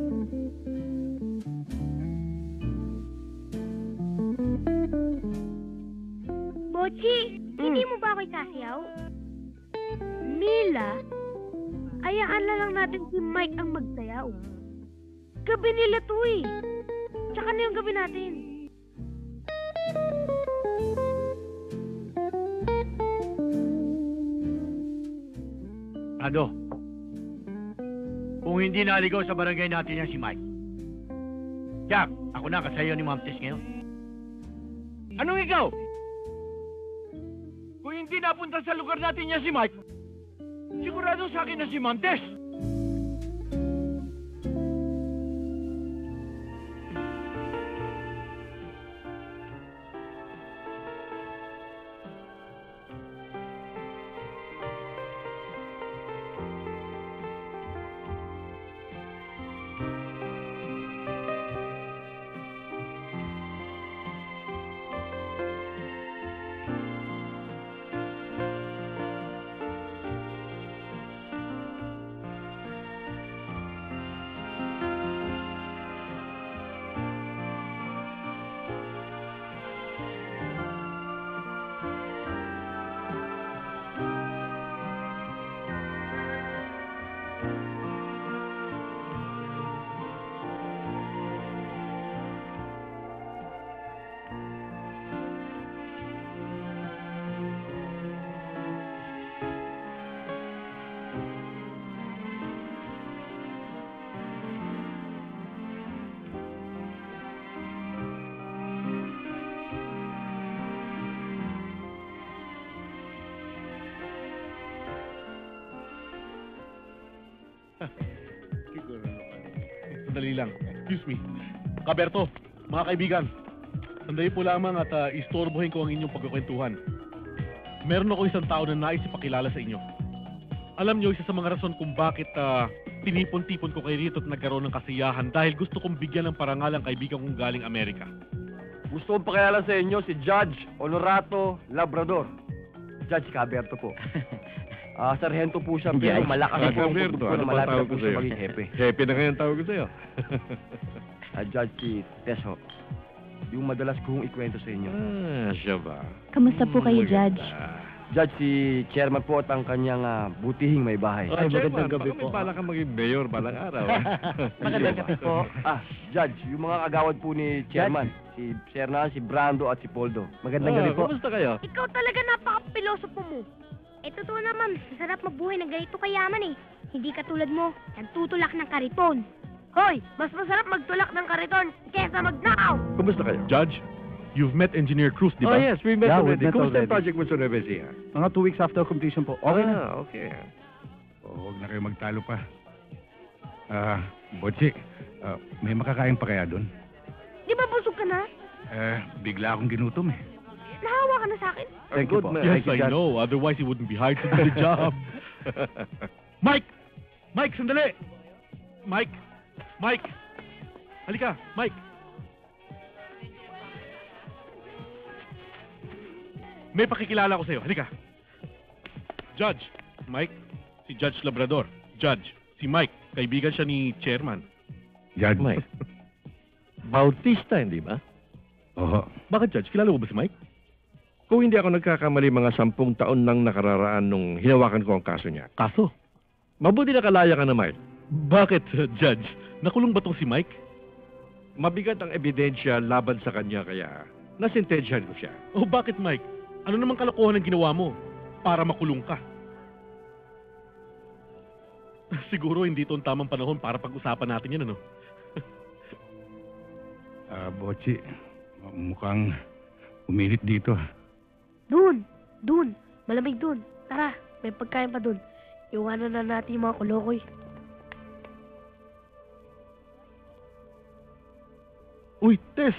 Speaker 9: Bochi, hindi mo ba ako isasayaw? Mila, ayaan na lang natin si Mike ang magsayaw. Gabi nila to eh. Tsaka na yung gabi natin.
Speaker 10: Brando, kung hindi naligaw sa barangay natin yan si Mike. Jack, ako na kasayo ni Ma'am Tess ngayon.
Speaker 1: Anong ikaw? Kung hindi napunta sa lugar natin niya si Mike, sigurado sa akin na si Montes.
Speaker 16: Sandali lang. Excuse me. Kaberto, mga kaibigan, sandali po lamang at istorbohin ko ang inyong pagkukwentuhan. Meron ako isang tao na nais ipakilala sa inyo. Alam niyo, isa sa mga rason kung bakit tinipon-tipon ko kayo rito at nagkaroon ng kasiyahan dahil gusto kong bigyan ng parangal ang kaibigan kong galing Amerika.
Speaker 11: Gusto kong pakilala sa inyo si Judge Honorato Labrador. Judge Caberto po. Sarhento po siya, pero malakas po ang
Speaker 14: Caberto,
Speaker 11: puto
Speaker 14: ano
Speaker 11: na
Speaker 14: ba
Speaker 11: malapit na
Speaker 14: tawag
Speaker 11: po
Speaker 14: ko
Speaker 11: siya
Speaker 14: sa'yo?
Speaker 11: maging hepe.
Speaker 14: Hepe na ngayon tawag ko sa'yo.
Speaker 11: Judge si Teso. Yung madalas kong ikwento sa inyo.
Speaker 14: Siya ba?
Speaker 5: Kamusta po kayo, Judge?
Speaker 11: Judge, si Chairman po at ang kanyang butihing may bahay.
Speaker 14: Ay, magandang gabi po. Baka kang maging mayor balang araw.
Speaker 11: Magandang gabi po. Judge, yung mga kagawad po ni Chairman, si Sernan, si Brando at si Poldo. Magandang gabi po.
Speaker 14: Kumusta kayo?
Speaker 9: Ikaw talaga napaka-pilosopo mo. Eh, totoo naman, masarap mabuhay ng ganito kayaman eh. Hindi katulad mo, nagtutulak ng kariton. Hoy, mas masarap magtulak ng kariton kesa magnakaw!
Speaker 14: Kumusta kayo?
Speaker 16: Judge, you've met Engineer Cruz, di ba?
Speaker 14: Oh yes, we met
Speaker 10: Yeah,
Speaker 14: already.
Speaker 10: we met
Speaker 14: Kumusta
Speaker 10: already.
Speaker 14: yung project mo sa Nueva Ecija?
Speaker 10: Mga 2 weeks after completion po. Okay na.
Speaker 14: Okay.
Speaker 13: Huwag na kayo magtalo pa. Botsi, may makakain pa kaya doon?
Speaker 9: Di ba busog ka na?
Speaker 13: Bigla akong ginutom eh.
Speaker 9: Nahawa ka na sa akin?
Speaker 14: Thank you po.
Speaker 16: Yes, I know. Otherwise, he wouldn't be hired to do the job. Mike! Mike, sandali! Mike! Mike! Halika, Mike! May pakikilala ko sa'yo. Halika. Judge, Mike, si Judge Labrador. Judge, si Mike, kaibigan siya ni Chairman.
Speaker 13: Judge.
Speaker 14: Mike. Bautista, hindi ba?
Speaker 13: Oo.
Speaker 16: Bakit, Judge? Kilala mo ba si Mike?
Speaker 14: Kung hindi ako nagkakamali, mga 10 taon nang nakararaan nung hinawakan ko ang kaso niya.
Speaker 16: Kaso?
Speaker 14: Mabuti nakalaya ka na, Mike.
Speaker 16: Bakit, Judge? Nakulong ba tong si Mike?
Speaker 14: Mabigat ang ebidensya laban sa kanya, kaya nasintensyahan ko siya.
Speaker 16: Oh, bakit, Mike? Ano namang kalokohan ang ginawa mo para makulong ka? Siguro hindi ito ang tamang panahon para pag-usapan natin yan, ano?
Speaker 13: Botsi, mukhang umilit dito.
Speaker 9: Dun. Malamig dun. Tara, may pagkain pa dun. Iwanan na natin yung mga kulokoy.
Speaker 16: Uy, Tess!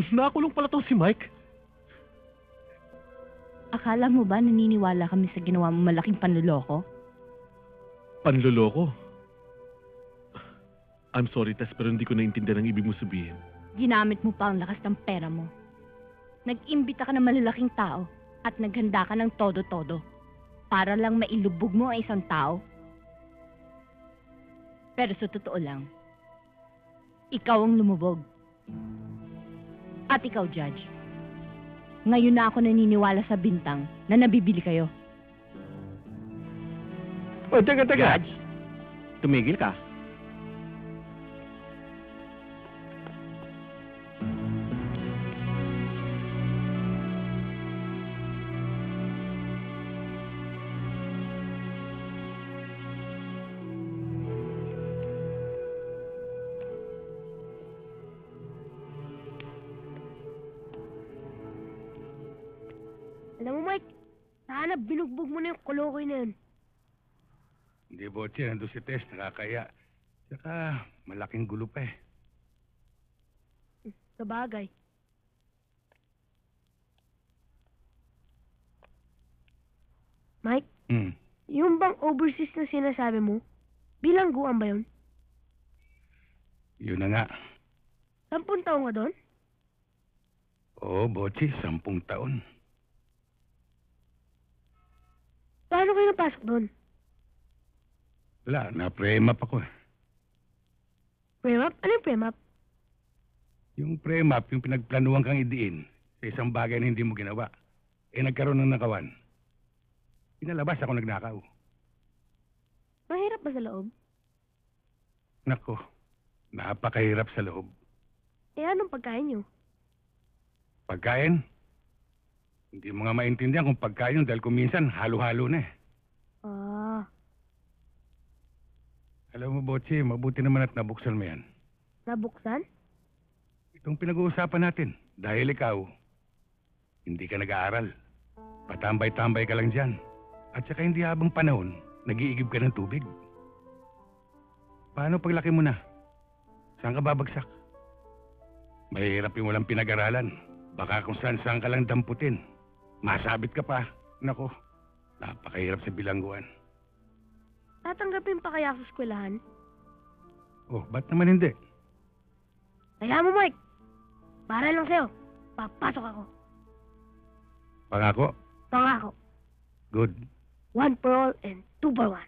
Speaker 16: Nakulong pala to si Mike.
Speaker 5: Akala mo ba naniniwala kami sa ginawa mo malaking panluloko?
Speaker 16: Panloloko? I'm sorry, Tess, pero hindi ko naintindihan ang ibig mo sabihin.
Speaker 5: Ginamit mo pa ang lakas ng pera mo. Nag-imbita ka ng malalaking tao at naghanda ka ng todo-todo para lang mailubog mo ang isang tao. Pero sa totoo lang, ikaw ang lumubog. At ikaw, Judge, ngayon na ako naniniwala sa bintang na nabibili kayo.
Speaker 14: Oh, teka.
Speaker 11: Judge, tumigil ka.
Speaker 2: Alam mo, Mike, sana binugbog mo na yung kolokoy na yun.
Speaker 13: Hindi, Botse. Nandun si Tess. Nakakaya. Saka, malaking gulo pa eh.
Speaker 2: Sa bagay. Mike, yung bang overseas na sinasabi mo, bilangguan ba yun?
Speaker 13: Yun na nga.
Speaker 2: 10 taon ka doon?
Speaker 13: Oo, Botse. 10 taon.
Speaker 2: Paano kayo napasok doon?
Speaker 13: Wala, na-premap ako eh.
Speaker 2: Premap? Ano yung premap?
Speaker 13: Yung premap, yung pinagplanuhan kang idiin sa isang bagay na hindi mo ginawa, eh nagkaroon ng nakawan. Pinalabas ako nagnakaw.
Speaker 2: Mahirap ba sa loob?
Speaker 13: Nako, napakahirap sa loob.
Speaker 2: Eh, anong pagkain nyo?
Speaker 13: Pagkain? Hindi mo nga maintindihan kung pagkain yun dahil kung minsan halo-halo na eh.
Speaker 2: Ah,
Speaker 13: Alam mo, Botse, mabuti naman at nabuksan mo yan.
Speaker 2: nabuksan?
Speaker 13: Itong pinag-uusapan natin, dahil ikaw, hindi ka nag-aaral. Patambay-tambay ka lang dyan. At saka hindi habang panahon, nag-iigib ka ng tubig. Paano paglaki mo na? Saan ka babagsak? Mahirap yung walang pinag-aralan. Baka kung saan-saan ka lang damputin. Masabit ka pa. Nako, napakahirap sa bilangguan.
Speaker 2: Tatanggapin pa kaya sa eskwelahan?
Speaker 13: Oh, ba't naman hindi?
Speaker 2: Kaya mo, Mike. Para lang sa'yo. Papasok ako.
Speaker 13: Pangako?
Speaker 2: Pangako.
Speaker 13: Good.
Speaker 2: 1 for all and 2 for 1.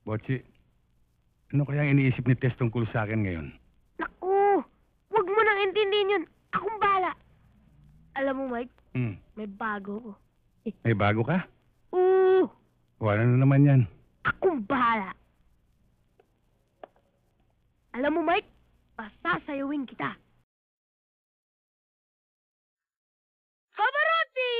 Speaker 13: Botse, ano kaya ang iniisip ni Tess tungkol sa akin ngayon?
Speaker 2: Naku! Huwag mo nang intindihin yun. Akong bahala. Alam mo, Mike, may bago ko.
Speaker 13: May bago ka?
Speaker 2: Oo!
Speaker 13: Wala na naman yan.
Speaker 2: Akong bahala. Alam mo, Mike, pasasayawin kita. Pavarotti!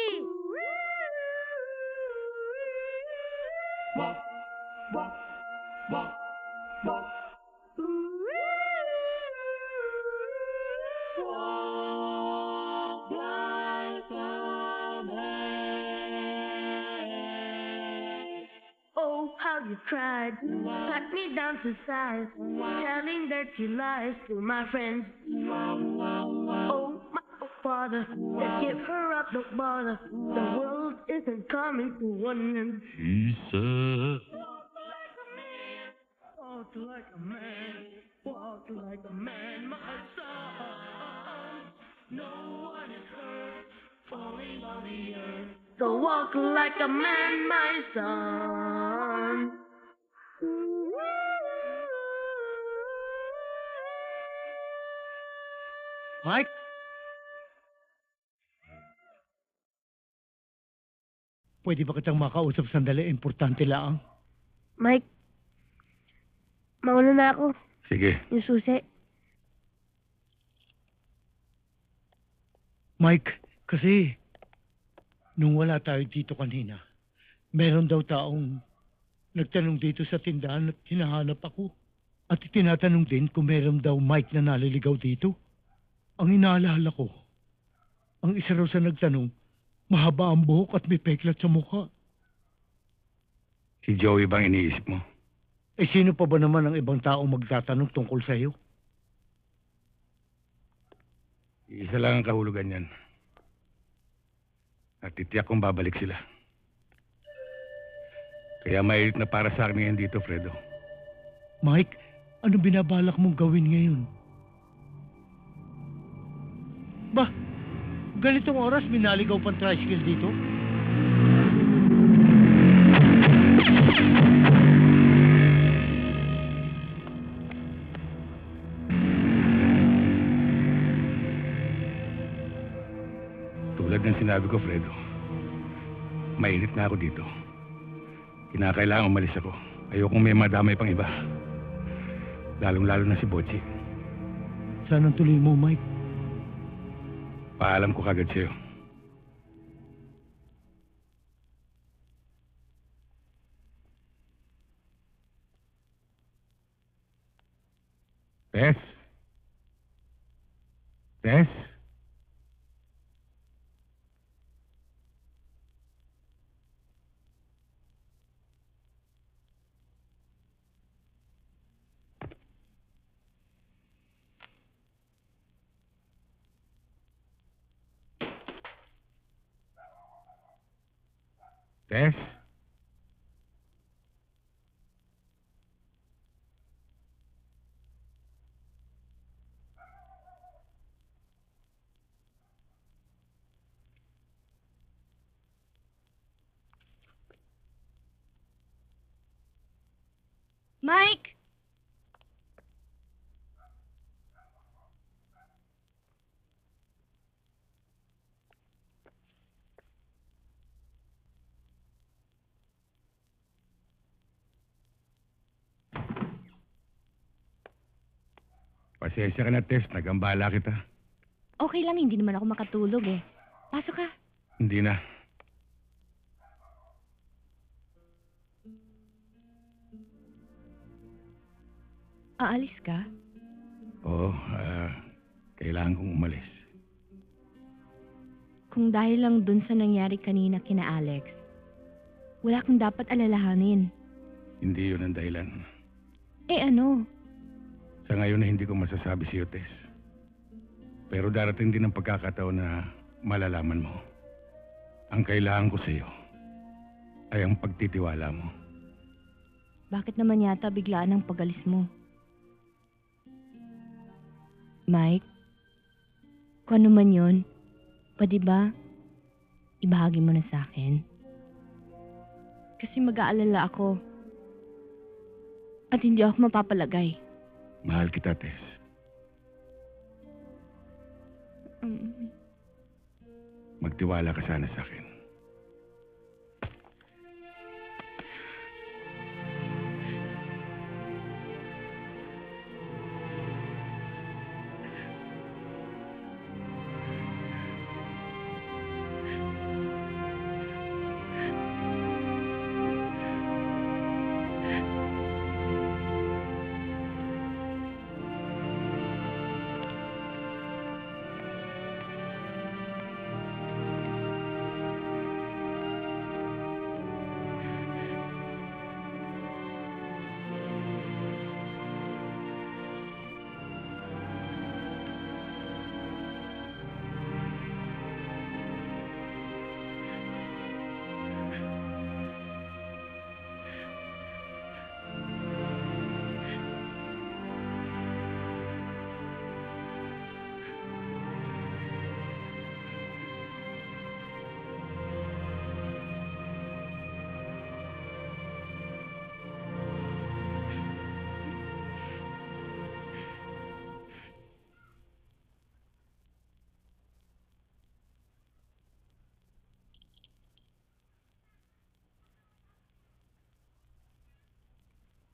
Speaker 2: Oh, how you tried, cut me down to size, telling dirty lies to my friends. Oh, my father, let's give her up, don't bother. The world isn't coming to an end.
Speaker 15: He said,
Speaker 2: Walk like a man, walk like a man, my son. No one is hurt, falling on the earth. So walk like a man, my son.
Speaker 3: Mike? Pwede ba kitang makausap sandali? Importante lang.
Speaker 2: Mike, mauna na ako.
Speaker 13: Sige.
Speaker 2: Yung susi.
Speaker 3: Mike, kasi nung wala tayo dito kanina, meron daw taong nagtanong dito sa tindahan at hinahanap ako. At tinatanong din kung meron daw Mike na naliligaw dito. Ang inaalala ko, ang isa raw sa nagtanong, mahaba ang buhok at may peklat sa mukha.
Speaker 13: Si Joey bang iniisip mo?
Speaker 3: Eh sino pa ba naman ang ibang taong magtatanong tungkol sa iyo?
Speaker 13: Isa lang ang kahulugan yan. At titiyak kong babalik sila. Kaya mainit na para sa akin ngayon dito, Fredo.
Speaker 3: Mike, ano binabalak mong gawin ngayon? Ba, ganitong oras minaligaw pang tricycle dito?
Speaker 13: Tulad ng sinabi ko, Fredo, mainit na ako dito. Kinakailangan umalis ako. Ayokong may madamay pang iba. Lalong-lalo na si Botsi.
Speaker 3: Saan ang tuloy mo, Mike?
Speaker 13: Paalam ko kagad sa'yo. Tess? Tess? Tess?
Speaker 5: Mike!
Speaker 13: Pasensya ka na, Tess. Nagambala kita.
Speaker 5: Okay lang, hindi naman ako makatulog eh. Pasok ka.
Speaker 13: Hindi na.
Speaker 5: Aalis ka?
Speaker 13: Oo, kailangan kong umalis.
Speaker 5: Kung dahil lang dun sa nangyari kanina kina Alex, wala kang dapat alalahanin.
Speaker 13: Hindi yun ang dahilan.
Speaker 5: Eh ano?
Speaker 13: Sa ngayon na hindi ko masasabi sa'yo, Tess. Pero darating din ang pagkakataon na malalaman mo. Ang kailangan ko sa'yo ay ang pagtitiwala mo.
Speaker 5: Bakit naman yata biglaan ang pagalis mo? Mike, kung ano man yun, pwede ba ibahagi mo na sa akin? Kasi mag-aalala ako at hindi ako mapapalagay.
Speaker 13: Mahal kita, Tess. Magtiwala ka sana sa akin.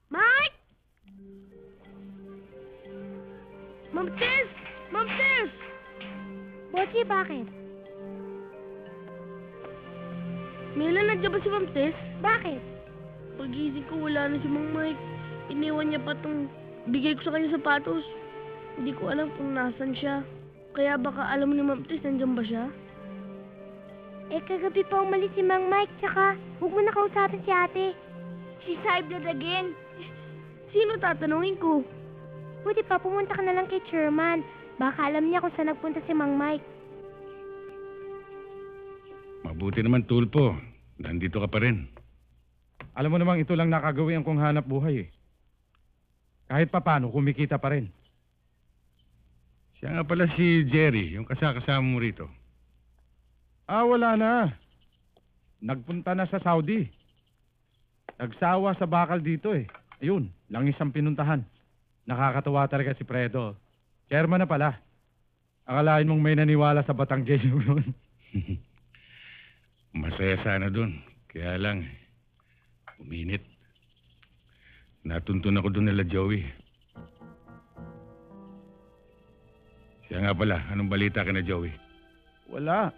Speaker 2: Mike! Ma'am Tess! Ma'am Tess!
Speaker 9: Bochi, bakit?
Speaker 2: Mila, nandiyan ba si Ma'am Tess?
Speaker 9: Bakit?
Speaker 2: Pagising ko, wala na si Mang Mike. Iniwan niya pa tong bigay ko sa kanya sapatos. Hindi ko alam kung nasan siya. Kaya baka alam ni Ma'am Tess, nandiyan ba siya?
Speaker 9: Eh, kagabi pa umalis si Mang Mike, tsaka huwag mo nakausapin si ate. She's high blood again.
Speaker 2: Sino tatanungin ko?
Speaker 9: Pwede pa, pumunta ka na lang kay Chairman. Baka alam niya kung saan nagpunta si Mang Mike.
Speaker 13: Mabuti naman, Tulpo. Nandito ka pa rin.
Speaker 17: Alam mo namang ito lang nakagawian kong hanap buhay eh. Kahit papano, kumikita pa rin.
Speaker 13: Siya nga pala si Jerry, yung kasama mo rito.
Speaker 17: Wala na. Nagpunta na sa Saudi. Nagsawa sa bakal dito eh. Ayun, langis ang pinuntahan. Nakakatawa talaga si Fredo. Chairman na pala. Akalain mong may naniwala sa Batanggay noon.
Speaker 13: Masaya sana dun. Kaya lang, uminit. Natuntun ako dun nila Joey. Siya nga pala, anong balita ka na Joey?
Speaker 17: Wala.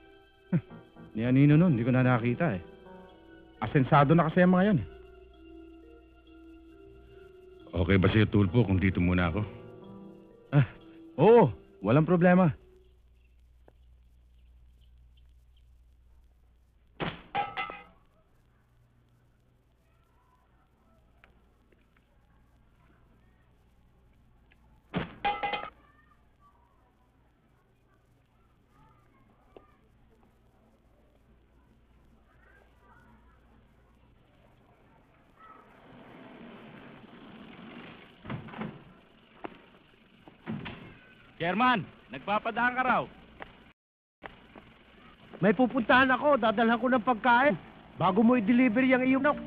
Speaker 17: Ni Anino nun, hindi ko na nakita eh. Asensado na kasi ang mga yan.
Speaker 13: Okay ba sa'yo, Tulpo, kung dito muna ako?
Speaker 17: Oo, walang problema. Chairman, nagpapadaan ka raw.
Speaker 3: May pupuntahan ako, dadalhan ko ng pagkain. Bago mo i-deliver yung iyong...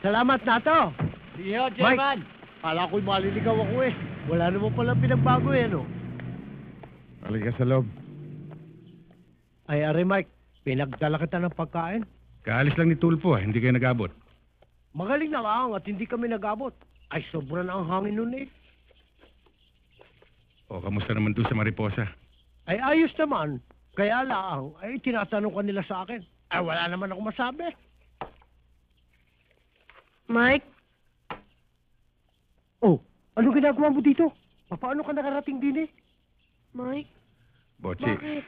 Speaker 3: Salamat, Nato.
Speaker 10: Sige, Chairman.
Speaker 3: Kala ko'y maliligaw ako eh. Wala naman palang pinagbago eh, no?
Speaker 13: Halika sa loob.
Speaker 3: Ay, are Mike, pinagdala kita ng pagkain.
Speaker 13: Kaalis lang ni Tulfo, hindi kayo nag-abot.
Speaker 3: Magaling na lang at hindi kami nag-abot. Ay, sobra na ang hangin nun eh.
Speaker 13: O, kamusta naman doon sa Mariposa?
Speaker 3: Ay, ayos naman. Kaya lang, ay tinatanong ka nila sa akin. Ay, wala naman ako masabi.
Speaker 2: Mike?
Speaker 3: Oh, ano ginagawa mo dito? Paano ka nakarating din eh?
Speaker 2: Mike?
Speaker 13: Botsi,
Speaker 2: Bakit?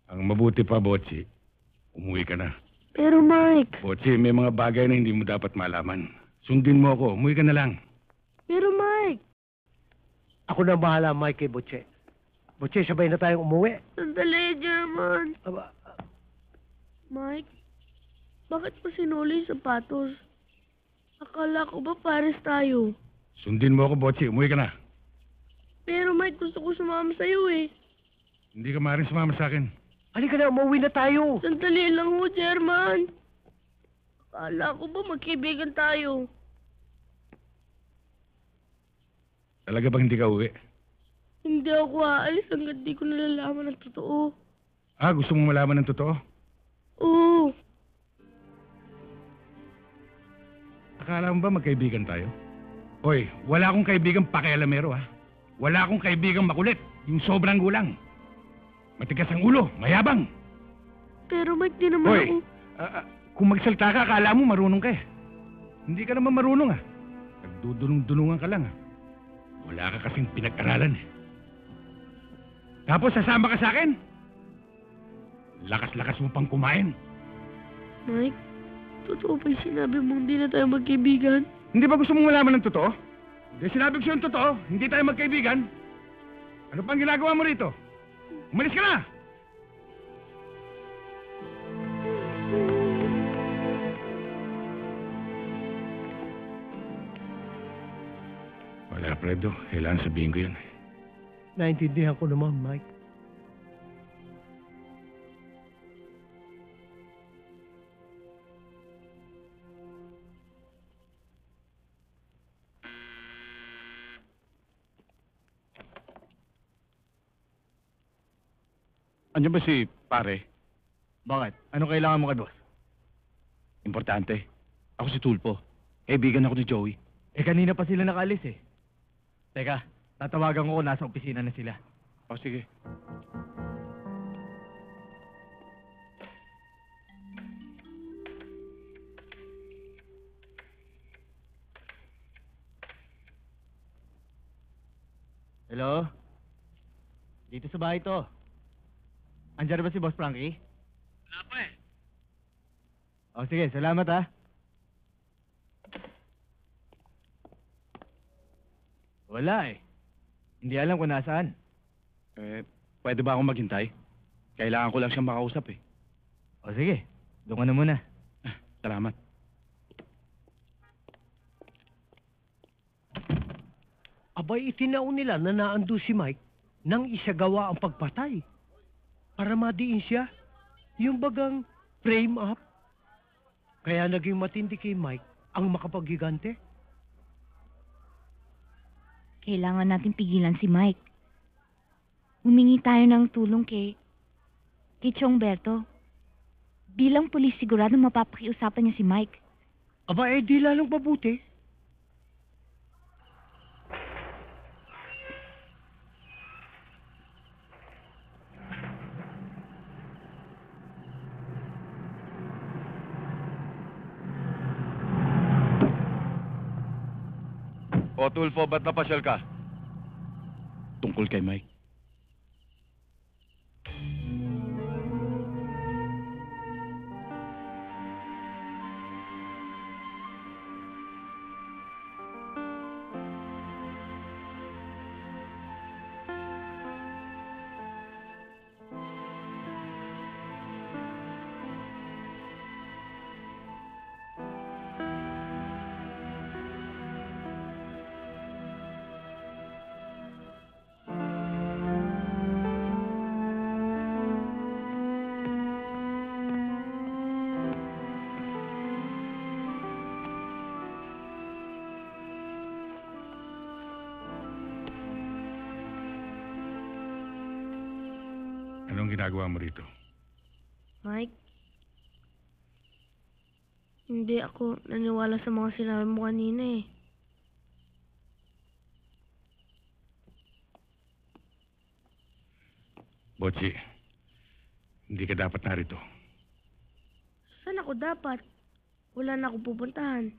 Speaker 13: ang mabuti pa, Botsi, umuwi ka na.
Speaker 2: Pero Mike...
Speaker 13: Botsi, may mga bagay na hindi mo dapat malaman. Sundin mo ako, umuwi ka na lang.
Speaker 2: Pero Mike...
Speaker 3: Ako na bahala, Mike, kay Butche. Butche, sabay na tayong umuwi.
Speaker 2: Sandali, German.
Speaker 3: Aba,
Speaker 2: Mike? Bakit mo sinuli yung sapatos? Akala ko ba pares tayo?
Speaker 13: Sundin mo ako, Botsi, umuwi ka na.
Speaker 2: Pero Mike, gusto ko sumama sa'yo eh.
Speaker 13: Hindi ka maaaring sumama sa akin.
Speaker 3: Halika na, umuwi na tayo.
Speaker 2: Sandali lang ho, German. Akala ko ba magkaibigan tayo?
Speaker 13: Talaga bang hindi ka uwi?
Speaker 2: Hindi ako aalis hanggang di ko nalalaman ang totoo.
Speaker 13: Ah, gusto mong malaman ng totoo?
Speaker 2: Oo.
Speaker 13: Akala mo ba magkaibigan tayo? Hoy, wala akong kaibigang pakialamero ha. Wala akong kaibigang makulit, yung sobrang gulang. Matigas ang ulo, mayabang.
Speaker 2: Pero Mike, di naman
Speaker 13: Hoy,
Speaker 2: ako...
Speaker 13: kung magsalta ka, akala mo marunong ka eh. Hindi ka naman marunong ah. Nagdudulong-dulungan ka lang ah. Wala ka kasing pinag-aralan eh. Tapos sasama ka sa akin? Lakas-lakas mo pang kumain.
Speaker 2: Mike, totoo ba yung sinabi mong hindi na tayo magkaibigan?
Speaker 13: Hindi ba gusto mong malaman ng totoo? Hindi, sinabi ko sa'yo yung totoo. Hindi tayo magkaibigan. Ano pang ginagawa mo rito? Umalis ka na! Wala, Fredo. Kailangan sabihin ko yun.
Speaker 3: Naintindihan ko naman, Mike.
Speaker 17: Andiyan ba si pare? Bakit? Ano kailangan mo kay boss? Importante. Ako si Tulpo. Kaibigan ako ni Joey. Eh kanina pa sila nakaalis eh. Teka, tatawagan ko kung nasa opisina na sila. O sige. Hello? Dito sa bahay to. Andiyan ba si Boss Frankie?
Speaker 15: Wala pa eh.
Speaker 17: O sige, salamat ha. Wala eh. Hindi alam kung nasaan. Pwede ba akong maghintay? Kailangan ko lang siyang makausap eh. O sige, doon ka na muna. Salamat.
Speaker 3: Abay, itinaon nila na naando si Mike nang isagawa ang pagpatay. Para madiin siya, yung bagang frame up. Kaya naging matindi kay Mike ang makapaggigante.
Speaker 5: Kailangan natin pigilan si Mike. Humingi tayo ng tulong kay Chongberto. Bilang pulis, sigurado mapapakiusapan niya si Mike.
Speaker 3: Aba, di lalong mabuti.
Speaker 11: O Tulfo, ba't napasyal ka?
Speaker 13: Tungkol kay Mike. Anong ginagawa mo rito?
Speaker 9: Mike, hindi ako naniwala sa mga sinabi mo kanina eh.
Speaker 13: Botsi, hindi ka dapat narito.
Speaker 9: Saan ako dapat? Wala na akong pupuntahan.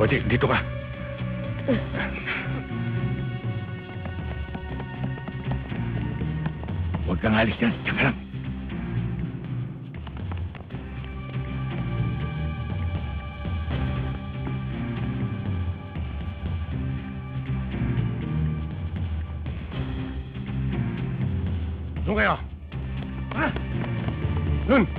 Speaker 13: Botsi, dito ka. Huwag kang alis yan. Tsaka lang.
Speaker 7: Doon kayo. Doon.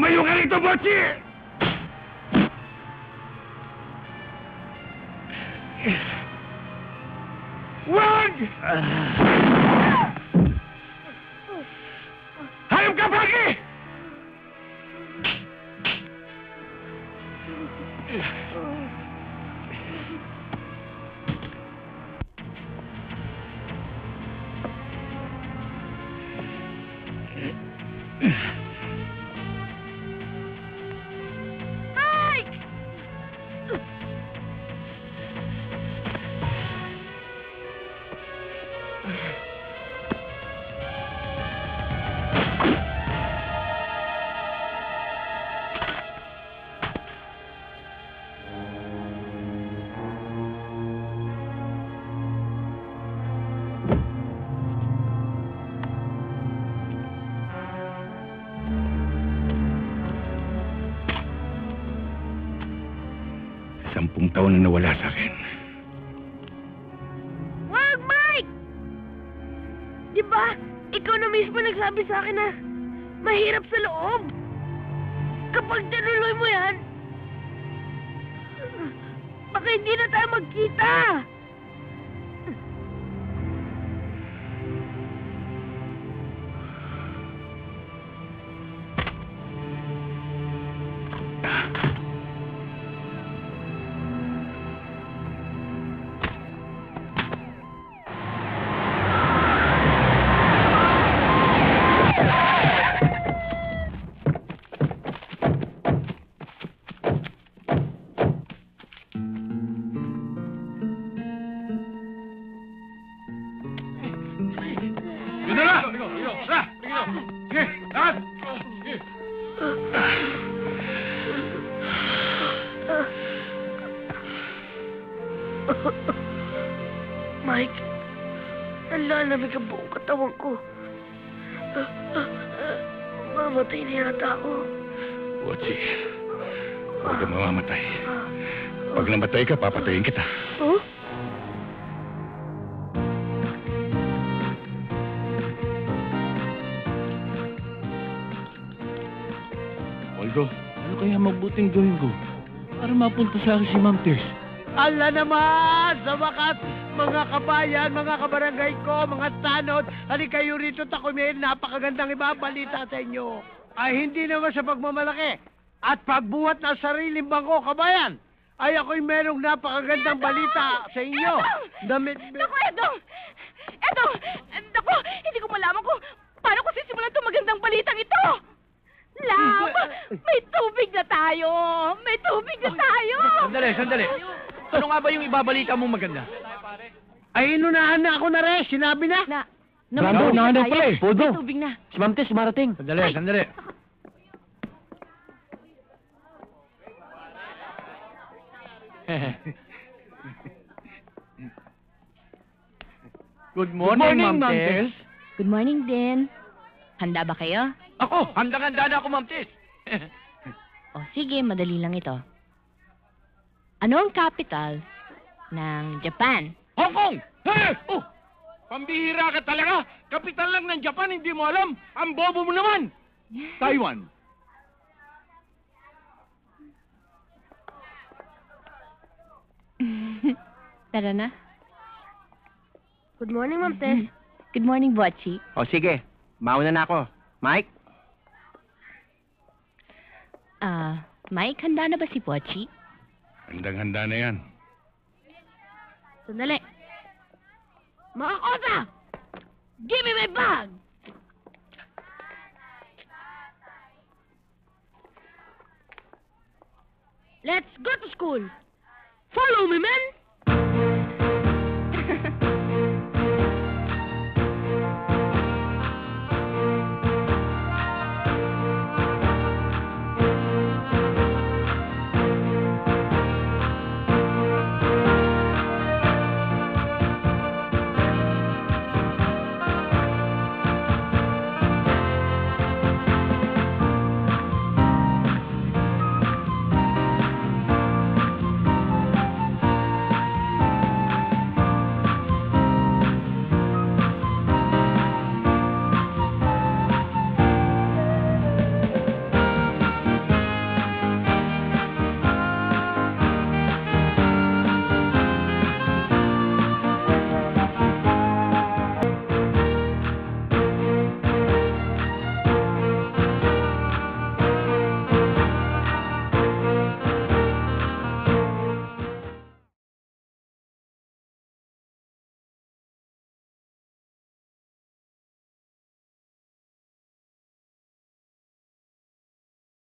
Speaker 7: Lumayo ka rito, Botsi! Wag! Hayop ka, Pagi!
Speaker 2: Mike!
Speaker 13: Sampung taon na nawala sa akin.
Speaker 2: Wag, Mike! Di ba, ikaw na mismo nagsabi sa akin na mahirap sa loob. Kapag tinuloy mo yan, baka hindi na tayo magkita.
Speaker 7: Dito na! Tara! Sige, lahat!
Speaker 2: Mike, nalalamig ang buong katawan ko. Mamatay na yata ako.
Speaker 13: Botsi, huwag kang mamamatay. Pag namatay ka, papatayin kita.
Speaker 2: Huh?
Speaker 1: Waldo, ano kaya mabuting gawin ko para mapunta sa akin si Ma'am Tess?
Speaker 10: Ala naman! Sa wakas, mga kabayan, mga kabarangay ko, mga tanod, halika kayo rito, ako may napakagandang ibabalita sa inyo. Ay hindi naman sa pagmamalaki at pagbuhat ng sariling bangko, kabayan. Ay ako'y merong napakagandang balita sa inyo.
Speaker 6: Naku, Edong! Edong! Naku, hindi ko malaman kung paano ko sisimulan itong magandang balitang ito! Love! May tubig na tayo! May tubig na tayo!
Speaker 1: Sandali. Ano nga ba yung ibabalita mong maganda?
Speaker 10: Ay inunahan na ako na rin, sinabi na.
Speaker 1: Brando, nahanap pala eh. Podo.
Speaker 6: May tubig na.
Speaker 1: Si Ma'am Tess marating. Sandali. Good morning, Ma'am Tess.
Speaker 5: Good morning din. Handa ba kayo?
Speaker 1: Ako, handang-handa na ako, Ma'am Tess.
Speaker 5: O sige, madali lang ito. Ano ang capital ng Japan?
Speaker 7: Hong Kong! Hey! Oh! Pambihira ka talaga! Kapital lang ng Japan, hindi mo alam! Ang bobo mo naman!
Speaker 1: Taiwan.
Speaker 5: Tara na.
Speaker 2: Good morning, Ma'am Tess.
Speaker 5: Good morning, Botchi.
Speaker 4: O sige, mauna na ako. Mike?
Speaker 5: Mike, handa na ba si Botchi?
Speaker 13: Handang-handa na yan.
Speaker 2: Sandali. Mga kota! Give me my bag! Let's go to school! Follow me, men!